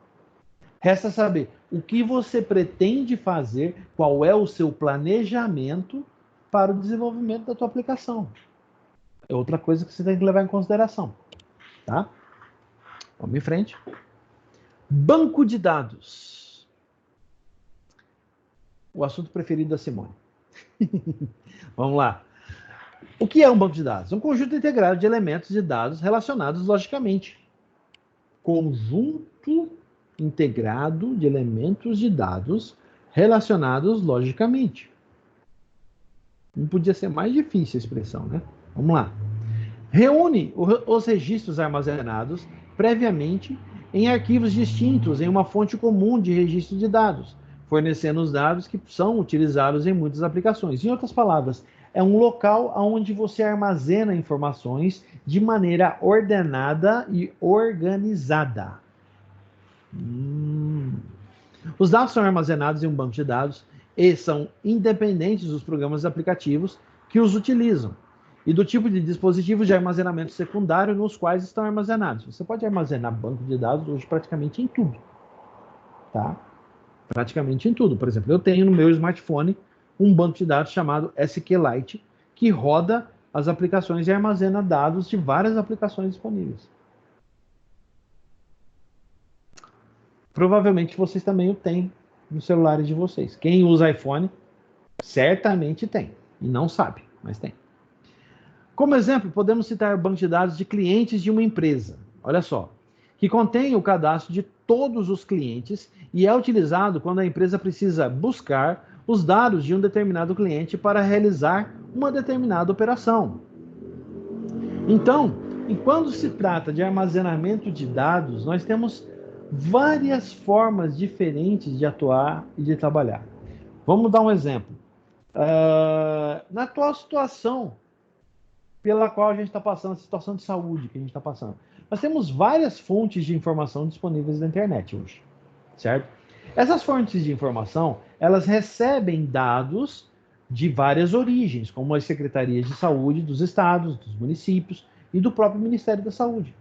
Resta saber o que você pretende fazer, qual é o seu planejamento para o desenvolvimento da tua aplicação. É outra coisa que você tem que levar em consideração. Tá? Vamos em frente. Banco de dados. O assunto preferido da Simone. Vamos lá. O que é um banco de dados? Um conjunto integrado de elementos de dados relacionados logicamente. Conjunto integrado de elementos de dados relacionados logicamente. Não podia ser mais difícil a expressão, né? Vamos lá. Reúne os registros armazenados previamente em arquivos distintos em uma fonte comum de registro de dados, fornecendo os dados que são utilizados em muitas aplicações. Em outras palavras, é um local onde você armazena informações de maneira ordenada e organizada. Os dados são armazenados em um banco de dados e são independentes dos programas aplicativos que os utilizam e do tipo de dispositivos de armazenamento secundário nos quais estão armazenados. Você pode armazenar banco de dados hoje praticamente em tudo. Tá? Praticamente em tudo. Por exemplo, eu tenho no meu smartphone um banco de dados chamado SQLite, que roda as aplicações e armazena dados de várias aplicações disponíveis. Provavelmente vocês também o têm nos celulares de vocês. Quem usa iPhone, certamente tem. E não sabe, mas tem. Como exemplo, podemos citar o banco de dados de clientes de uma empresa. Olha só. Que contém o cadastro de todos os clientes e é utilizado quando a empresa precisa buscar os dados de um determinado cliente para realizar uma determinada operação. Então, quando se trata de armazenamento de dados, nós temos várias formas diferentes de atuar e de trabalhar. Vamos dar um exemplo. Na atual situação pela qual a gente está passando, a situação de saúde que a gente está passando, nós temos várias fontes de informação disponíveis na internet hoje, certo? Essas fontes de informação, elas recebem dados de várias origens, como as secretarias de saúde dos estados, dos municípios e do próprio Ministério da Saúde.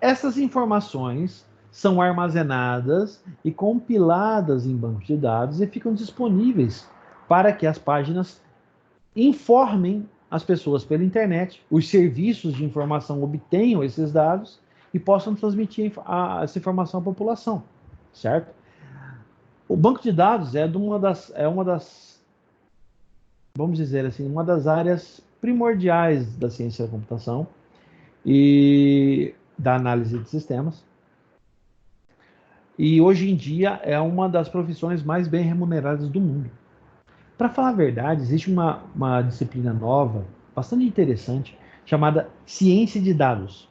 Essas informações são armazenadas e compiladas em bancos de dados e ficam disponíveis para que as páginas informem as pessoas pela internet, os serviços de informação obtenham esses dados e possam transmitir essa informação à população, certo? O banco de dados é uma das, vamos dizer assim, uma das áreas primordiais da ciência da computação e da análise de sistemas. E hoje em dia é uma das profissões mais bem remuneradas do mundo. Para falar a verdade, existe uma disciplina nova, bastante interessante, chamada ciência de dados.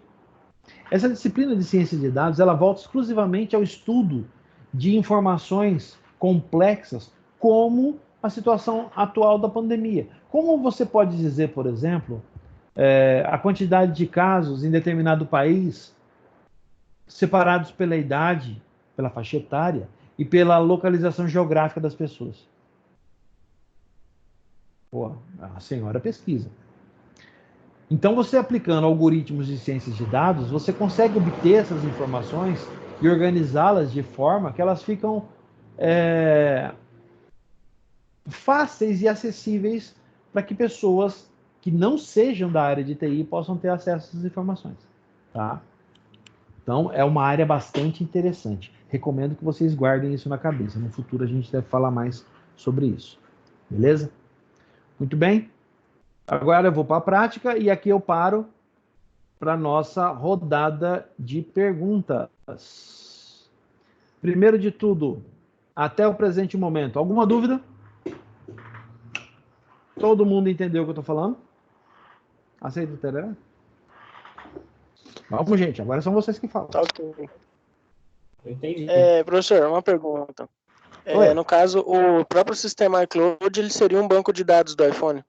Essa disciplina de ciência de dados, ela volta exclusivamente ao estudo de informações complexas, como a situação atual da pandemia. Como você pode dizer, por exemplo, a quantidade de casos em determinado país separados pela idade, pela faixa etária e pela localização geográfica das pessoas. Pô, a senhora pesquisa. Então, você aplicando algoritmos de ciências de dados, você consegue obter essas informações e organizá-las de forma que elas ficam fáceis e acessíveis para que pessoas que não sejam da área de TI possam ter acesso a essas informações. Tá? Então, é uma área bastante interessante. Recomendo que vocês guardem isso na cabeça. No futuro, a gente deve falar mais sobre isso. Beleza? Muito bem. Agora eu vou para a prática e aqui eu paro para a nossa rodada de perguntas. Primeiro de tudo, até o presente momento, alguma dúvida? Todo mundo entendeu o que eu estou falando? Aceita o Telegram? Vamos, gente, agora são vocês que falam. Tá ok. Eu entendi. Professor, uma pergunta. Oi. No caso, o próprio sistema iCloud, ele seria um banco de dados do iPhone?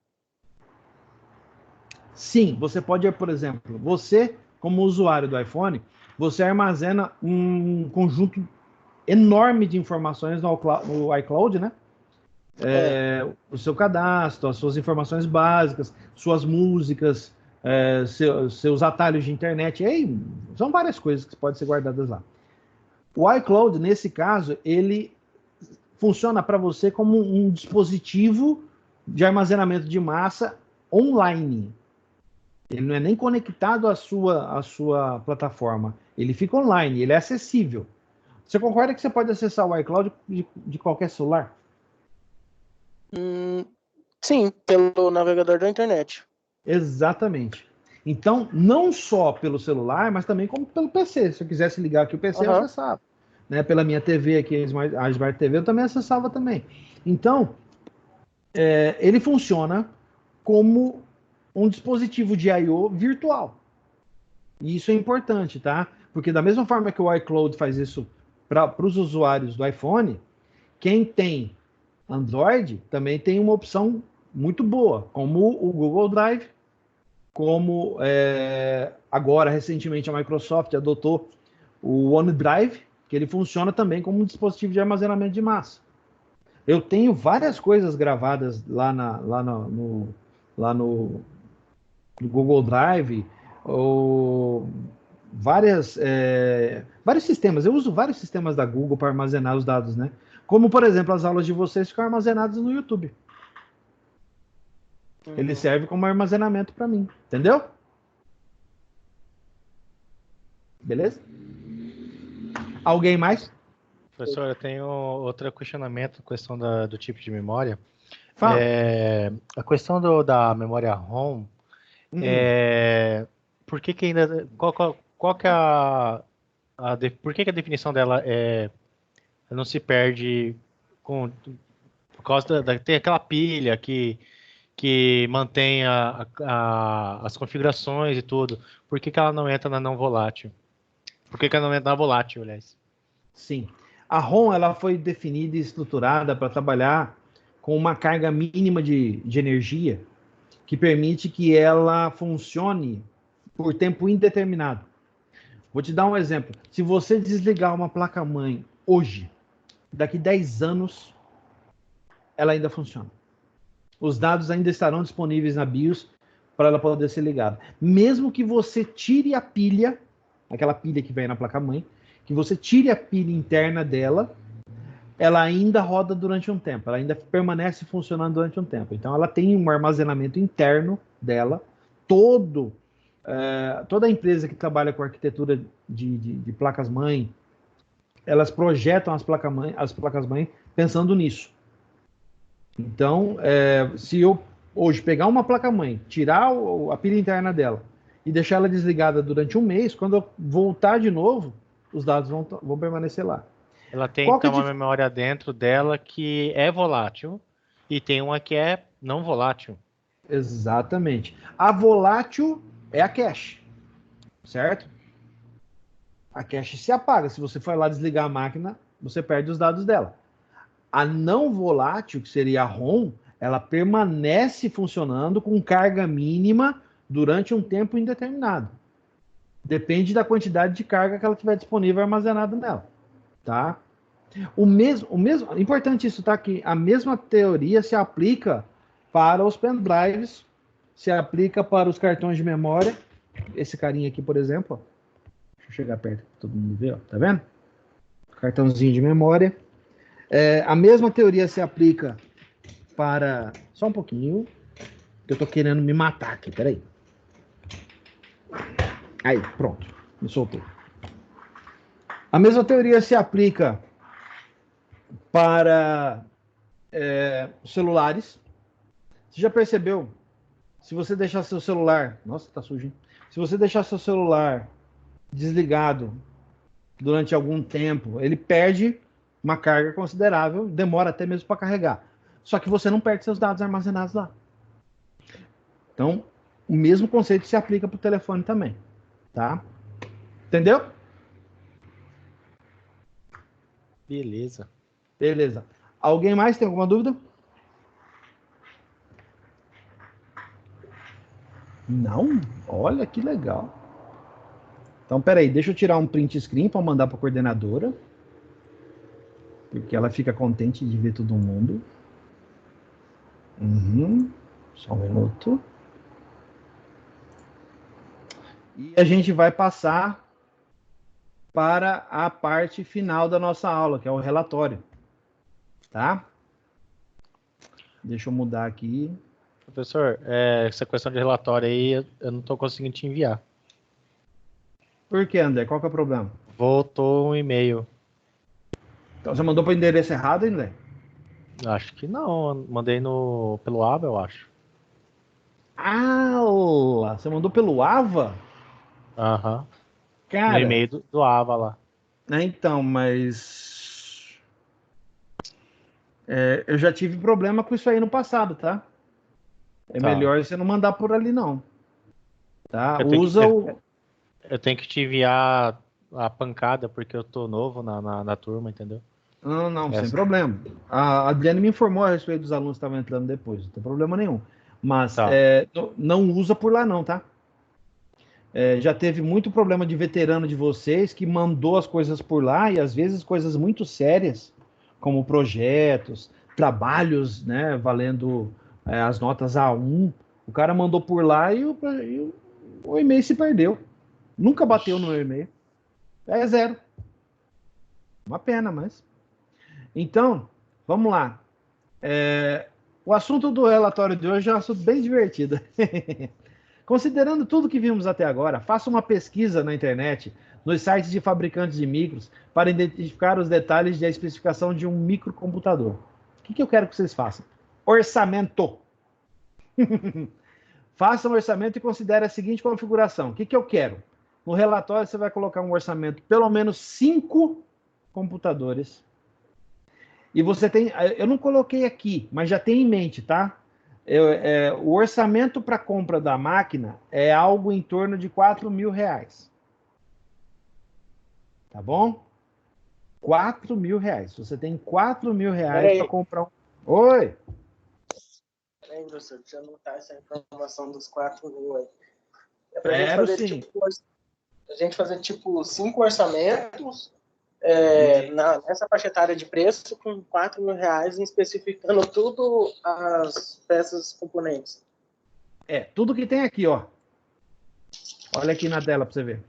Sim, você pode, por exemplo, você, como usuário do iPhone, você armazena um conjunto enorme de informações no iCloud, né? O seu cadastro, as suas informações básicas, suas músicas, seus atalhos de internet, são várias coisas que podem ser guardadas lá. O iCloud, nesse caso, ele funciona para você como um dispositivo de armazenamento de massa online. Ele não é nem conectado à sua plataforma. Ele fica online, ele é acessível. Você concorda que você pode acessar o iCloud de qualquer celular? Sim, pelo navegador da internet. Exatamente. Então, não só pelo celular, mas também como pelo PC. Se eu quisesse ligar aqui o PC, eu acessava. Né? Pela minha TV aqui, a Smart TV, eu também acessava também. Então, ele funciona como um dispositivo de I/O virtual. E isso é importante, tá? Porque da mesma forma que o iCloud faz isso para os usuários do iPhone, quem tem Android também tem uma opção muito boa, como o Google Drive, como agora, recentemente, a Microsoft adotou o OneDrive, que ele funciona também como um dispositivo de armazenamento de massa. Eu tenho várias coisas gravadas lá no Google Drive, ou vários sistemas. Eu uso vários sistemas da Google para armazenar os dados, né? Como, por exemplo, as aulas de vocês ficam armazenadas no YouTube. Ele serve como armazenamento para mim, entendeu? Beleza? Alguém mais? Professor, eu tenho outro questionamento, questão do tipo de memória. Fala. A questão da memória ROM, por que ainda... Qual que é por que a definição dela não se perde por causa tem aquela pilha que mantém as configurações e tudo. Por que ela não entra na não volátil? Por que ela não entra na volátil, aliás? Sim. A ROM ela foi definida e estruturada para trabalhar com uma carga mínima de energia que permite que ela funcione por tempo indeterminado. Vou te dar um exemplo. Se você desligar uma placa-mãe hoje, daqui 10 anos, ela ainda funciona. Os dados ainda estarão disponíveis na BIOS para ela poder ser ligada. Mesmo que você tire a pilha, aquela pilha que vem na placa-mãe, que você tire a pilha interna dela, ela ainda roda durante um tempo, ela ainda permanece funcionando durante um tempo. Então, ela tem um armazenamento interno dela. Toda a empresa que trabalha com arquitetura de placas-mãe, elas projetam as placas-mãe pensando nisso. Então, se eu hoje pegar uma placa-mãe, tirar a pilha interna dela e deixar ela desligada durante um mês, quando eu voltar de novo, os dados vão permanecer lá. Ela tem, então, uma memória dentro dela que é volátil e tem uma que é não volátil. Exatamente. A volátil é a cache, certo? A cache se apaga. Se você for lá desligar a máquina, você perde os dados dela. A não volátil, que seria a ROM, ela permanece funcionando com carga mínima durante um tempo indeterminado. Depende da quantidade de carga que ela tiver disponível armazenada nela, tá? O mesmo, importante isso, tá? Que a mesma teoria se aplica para os pendrives, se aplica para os cartões de memória. Esse carinha aqui, por exemplo, ó. Deixa eu chegar perto para todo mundo ver, ó. Tá vendo? Cartãozinho de memória. A mesma teoria se aplica para... Só um pouquinho, que eu tô querendo me matar aqui, peraí. Aí, pronto, me soltei. A mesma teoria se aplica para celulares. Você já percebeu? Se você deixar seu celular... Nossa, tá sujo, hein? Se você deixar seu celular desligado durante algum tempo, ele perde uma carga considerável, demora até mesmo para carregar. Só que você não perde seus dados armazenados lá. Então, o mesmo conceito se aplica para o telefone também. Tá? Entendeu? Beleza. Beleza. Alguém mais tem alguma dúvida? Não? Olha que legal. Então, peraí, deixa eu tirar um print screen para mandar para a coordenadora. Porque ela fica contente de ver todo mundo. Só um minuto. E a gente vai passar para a parte final da nossa aula, que é o relatório. Tá? Deixa eu mudar aqui. Professor, essa questão de relatório aí, eu não estou conseguindo te enviar. Por que, André? Qual que é o problema? Voltou um e-mail. Então, você mandou para o endereço errado, André? Acho que não, mandei pelo ABA, eu acho. Ah, você mandou pelo AVA? Aham. Cara, No e-mail do AVA lá. Então, mas... eu já tive problema com isso aí no passado, tá? É melhor você não mandar por ali, não. Tá? Eu tenho que te enviar a pancada, porque eu tô novo na turma, entendeu? Não, sem problema. A Adriane me informou a respeito dos alunos que estavam entrando depois, não tem problema nenhum. Mas não usa por lá não, tá? Já teve muito problema de veterano de vocês que mandou as coisas por lá e às vezes coisas muito sérias, como projetos, trabalhos, né, valendo as notas A1. O cara mandou por lá e o e-mail se perdeu. Nunca bateu no meu e-mail. É 0. Uma pena, mas... Então, vamos lá. O assunto do relatório de hoje é um assunto bem divertido. Considerando tudo que vimos até agora, faça uma pesquisa na internet, nos sites de fabricantes de micros, para identificar os detalhes da especificação de um microcomputador. O que eu quero que vocês façam? Orçamento. Faça um orçamento e considere a seguinte configuração. O que eu quero? No relatório, você vai colocar um orçamento, pelo menos 5 computadores. E você tem... Eu não coloquei aqui, mas já tem em mente, tá? O orçamento para compra da máquina é algo em torno de R$4.000. Tá bom? R$4.000. Você tem R$4.000 para comprar um... Oi! Peraí, professor, deixa eu anotar essa informação dos 4.000 aí. Quero sim. A gente fazer tipo 5 orçamentos nessa faixa etária de preço com R$4.000, especificando tudo as peças componentes. Tudo que tem aqui, ó. Olha aqui na tela para você ver.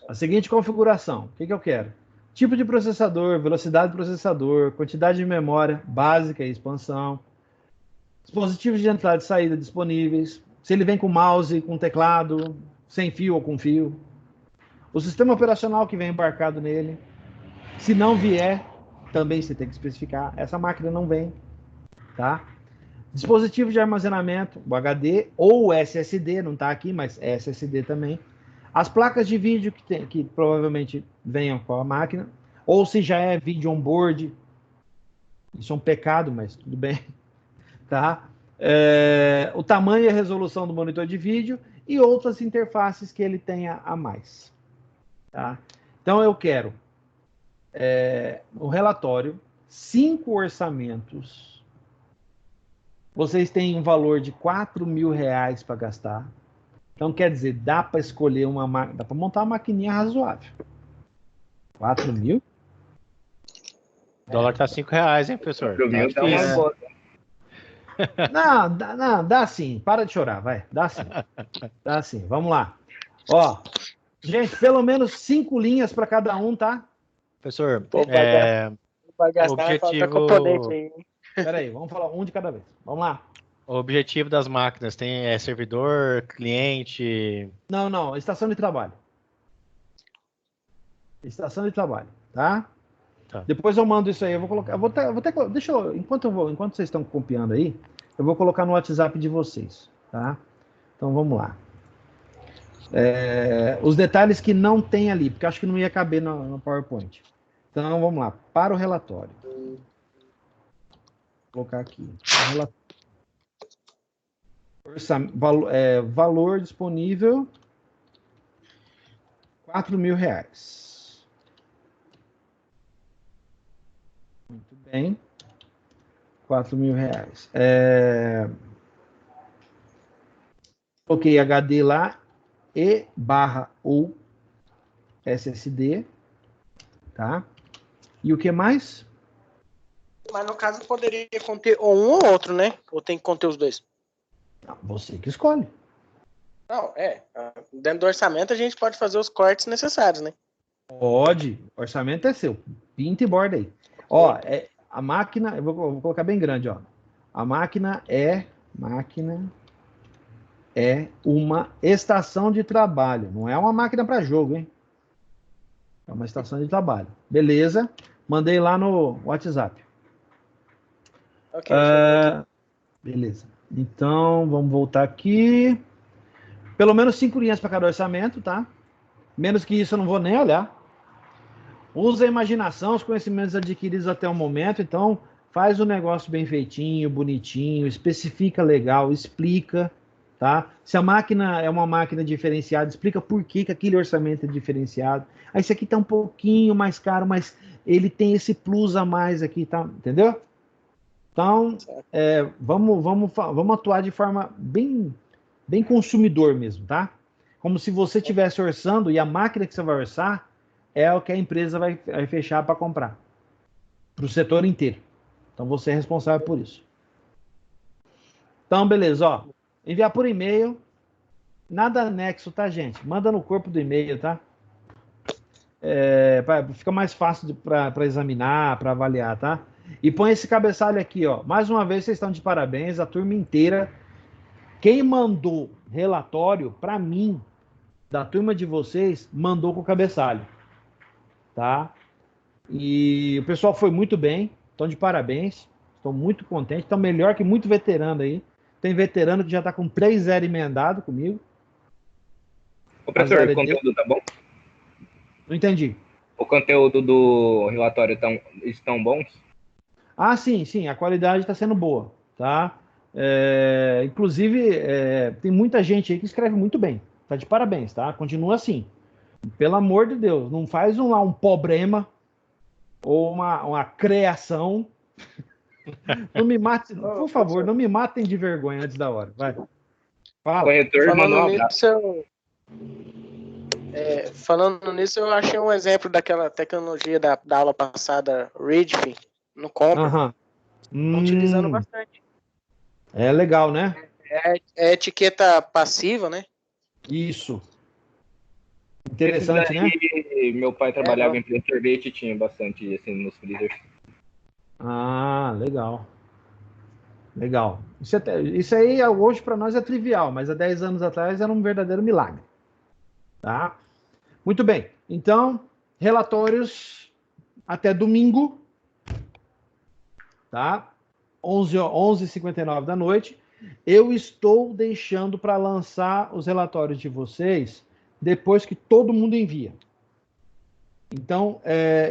A seguinte configuração. O que eu quero? Tipo de processador, velocidade do processador, quantidade de memória básica e expansão, dispositivos de entrada e saída disponíveis, se ele vem com mouse, com teclado, sem fio ou com fio, o sistema operacional que vem embarcado nele. Se não vier, também você tem que especificar. Essa máquina não vem, tá? Dispositivo de armazenamento, o HD ou o SSD, não está aqui, mas é SSD também. As placas de vídeo que provavelmente venham com a máquina, ou se já é vídeo on-board. Isso é um pecado, mas tudo bem. Tá? O tamanho e a resolução do monitor de vídeo e outras interfaces que ele tenha a mais. Tá? Então eu quero no relatório 5 orçamentos. Vocês têm um valor de R$4.000 para gastar. Então, quer dizer, dá para escolher dá para montar uma maquininha razoável. 4 mil? O dólar tá R$5, hein, professor? 4 mil Tá dá uma difícil. boa. Não, dá sim. Para de chorar, vai. Dá sim. Dá sim. Vamos lá. Ó, gente, pelo menos 5 linhas para cada um, tá? Professor, Pô, vai gastar, objetivo- falta componente aí. Espera aí, vamos falar um de cada vez. Vamos lá. o objetivo das máquinas tem servidor, cliente. Não, estação de trabalho. Estação de trabalho, tá? Tá. Depois eu mando isso aí, eu vou colocar, enquanto vocês estão copiando aí, eu vou colocar no WhatsApp de vocês, tá? Então vamos lá. Os detalhes que não tem ali, porque acho que não ia caber no PowerPoint. Então vamos lá, para o relatório. Vou colocar aqui. Valor disponível R$4.000. Muito bem. R$4.000. Coloquei HD lá e/ou SSD, tá? E o que mais? Mas no caso poderia conter ou um ou outro, né? Ou tem que conter os dois? Não, você que escolhe. Não, dentro do orçamento a gente pode fazer os cortes necessários, né? Pode, o orçamento é seu. Pinta e borda aí. Ó, a máquina, eu vou colocar bem grande, ó. A máquina é uma estação de trabalho. Não é uma máquina para jogo, hein? É uma estação de trabalho. Beleza? Mandei lá no WhatsApp. Ok. Beleza. Então, vamos voltar aqui. Pelo menos 5 linhas para cada orçamento, tá? Menos que isso eu não vou nem olhar. Usa a imaginação, os conhecimentos adquiridos até o momento. Então, faz o negócio bem feitinho, bonitinho, especifica legal, explica, tá? Se a máquina é uma máquina diferenciada, explica por que aquele orçamento é diferenciado. Aí, esse aqui tá um pouquinho mais caro, mas ele tem esse plus a mais aqui, tá? Entendeu? Então, vamos atuar de forma bem consumidor mesmo, tá? Como se você estivesse orçando e a máquina que você vai orçar é o que a empresa vai fechar para comprar. Para o setor inteiro. Então, você é responsável por isso. Então, beleza, ó. Enviar por e-mail. Nada anexo, tá, gente? Manda no corpo do e-mail, tá? Fica mais fácil para examinar, para avaliar, tá? E põe esse cabeçalho aqui, ó. Mais uma vez, vocês estão de parabéns, a turma inteira. Quem mandou relatório, para mim, da turma de vocês, mandou com o cabeçalho. Tá? E o pessoal foi muito bem. Estão de parabéns. Estou muito contente. Estão melhor que muito veterano aí. Tem veterano que já está com 3-0 emendado comigo. Ô, professor, o conteúdo tá bom? Não entendi. O conteúdo do relatório estão bons? Ah, sim. A qualidade está sendo boa. Tá? Inclusive, tem muita gente aí que escreve muito bem. Tá de parabéns, tá? Continua assim. Pelo amor de Deus, não faz um problema ou uma criação. Não me matem, por favor, não me matem de vergonha antes da hora. Vai. Fala. Falando nisso, eu achei um exemplo daquela tecnologia da aula passada, Readfin, no Compra. Utilizando bastante. É legal, né? É etiqueta passiva, né? Isso. Interessante, né? Meu pai trabalhava em empresa de sorvete e tinha bastante assim nos freezers. Ah, legal. Legal. Isso aí hoje para nós é trivial, mas há 10 anos atrás era um verdadeiro milagre. Tá? Muito bem. Então, relatórios até domingo. Tá? 11h59 da noite. Eu estou deixando para lançar os relatórios de vocês depois que todo mundo envia. Então,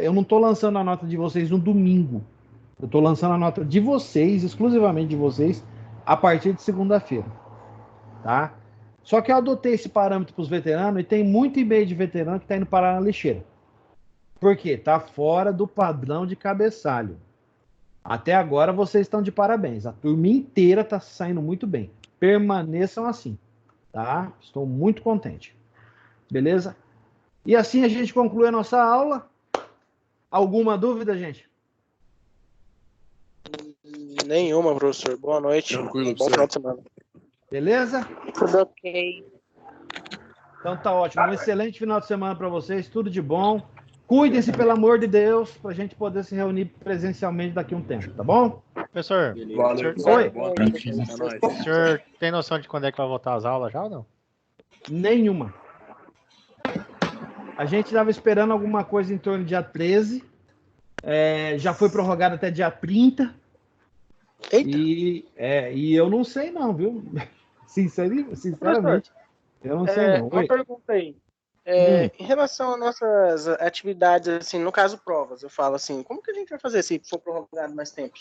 eu não estou lançando a nota de vocês no domingo. Eu estou lançando a nota de vocês, exclusivamente de vocês, a partir de segunda-feira. Tá? Só que eu adotei esse parâmetro para os veteranos e tem muito e-mail de veterano que está indo parar na lixeira. Por quê? Está fora do padrão de cabeçalho. Até agora vocês estão de parabéns. A turma inteira está saindo muito bem. Permaneçam assim. tá? Estou muito contente. Beleza? E assim a gente conclui a nossa aula. Alguma dúvida, gente? Nenhuma, professor. Boa noite. Tranquilo, Bom final de semana. Beleza? Tudo ok. Então tá ótimo. Um excelente final de semana para vocês. Tudo de bom. Cuidem-se, pelo amor de Deus, para a gente poder se reunir presencialmente daqui a um tempo, tá bom? Professor, Valeu. Oi. Boa tarde. É nóis. o senhor tem noção de quando é que vai voltar às aulas já ou não? Nenhuma. A gente estava esperando alguma coisa em torno do dia 13. Já foi prorrogado até dia 30. Eita. E eu não sei não, viu? Sinceramente, eu não sei não. Uma Oi. pergunta aí. Em relação às nossas atividades, assim, no caso provas, eu falo assim, como que a gente vai fazer se for prorrogado mais tempo?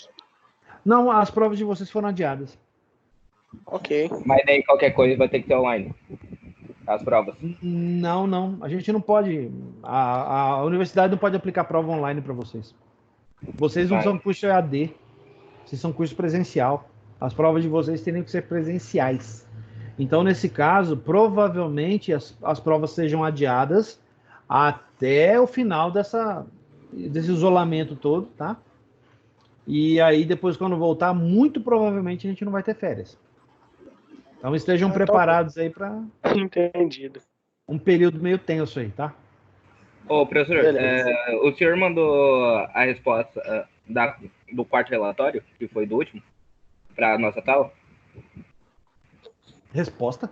Não, as provas de vocês foram adiadas. Ok. Mas daí qualquer coisa vai ter que ser online. As provas. Não. A gente não pode. A universidade não pode aplicar prova online para vocês. Vocês não são curso EAD. Vocês são curso presencial. As provas de vocês teriam que ser presenciais. Então, nesse caso, provavelmente as provas sejam adiadas até o final desse isolamento todo, tá? E aí, depois, quando voltar, muito provavelmente a gente não vai ter férias. Então, estejam preparados aí para Entendido. um período meio tenso aí, tá? Ô, professor, o senhor mandou a resposta do quarto relatório, que foi do último, para nossa sala? Resposta?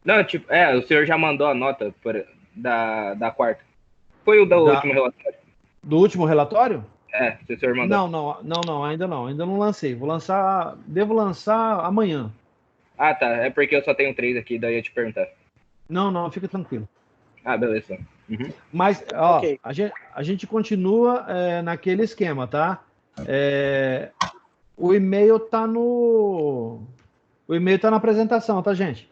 Não, tipo, o senhor já mandou a nota da quarta. Foi o do último relatório. Do último relatório? Se o senhor mandou. Não, ainda não. Ainda não lancei. Devo lançar amanhã. Ah, tá. É porque eu só tenho 3 aqui, daí eu ia te perguntar. Não, fica tranquilo. Ah, beleza. Uhum. Mas, ó, Ok. a gente continua naquele esquema, tá? O e-mail tá na apresentação, tá, gente?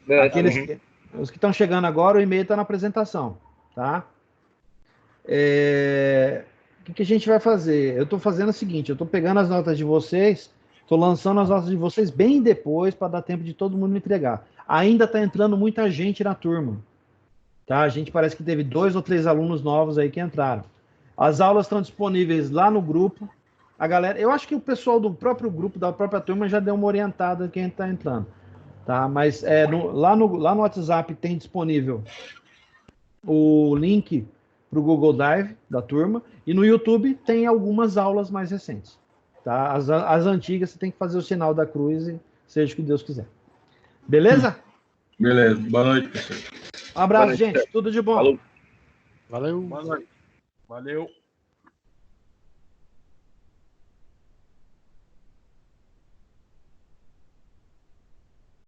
Beleza. Os que estão chegando agora, o e-mail tá na apresentação, tá? O que a gente vai fazer? Eu estou fazendo o seguinte, eu estou pegando as notas de vocês, estou lançando as notas de vocês bem depois, para dar tempo de todo mundo me entregar. Ainda está entrando muita gente na turma. Tá? A gente parece que teve 2 ou 3 alunos novos aí que entraram. As aulas estão disponíveis lá no grupo. A galera, eu acho que o pessoal do próprio grupo, da própria turma, já deu uma orientada quem está entrando. Tá? Mas lá no WhatsApp tem disponível o link para o Google Drive da turma, e no YouTube tem algumas aulas mais recentes. Tá? As antigas você tem que fazer o sinal da cruz e seja o que Deus quiser. Beleza? Beleza. Boa noite, professor. Um abraço, gente. Tudo de bom. Falou. Valeu. Boa noite. Valeu.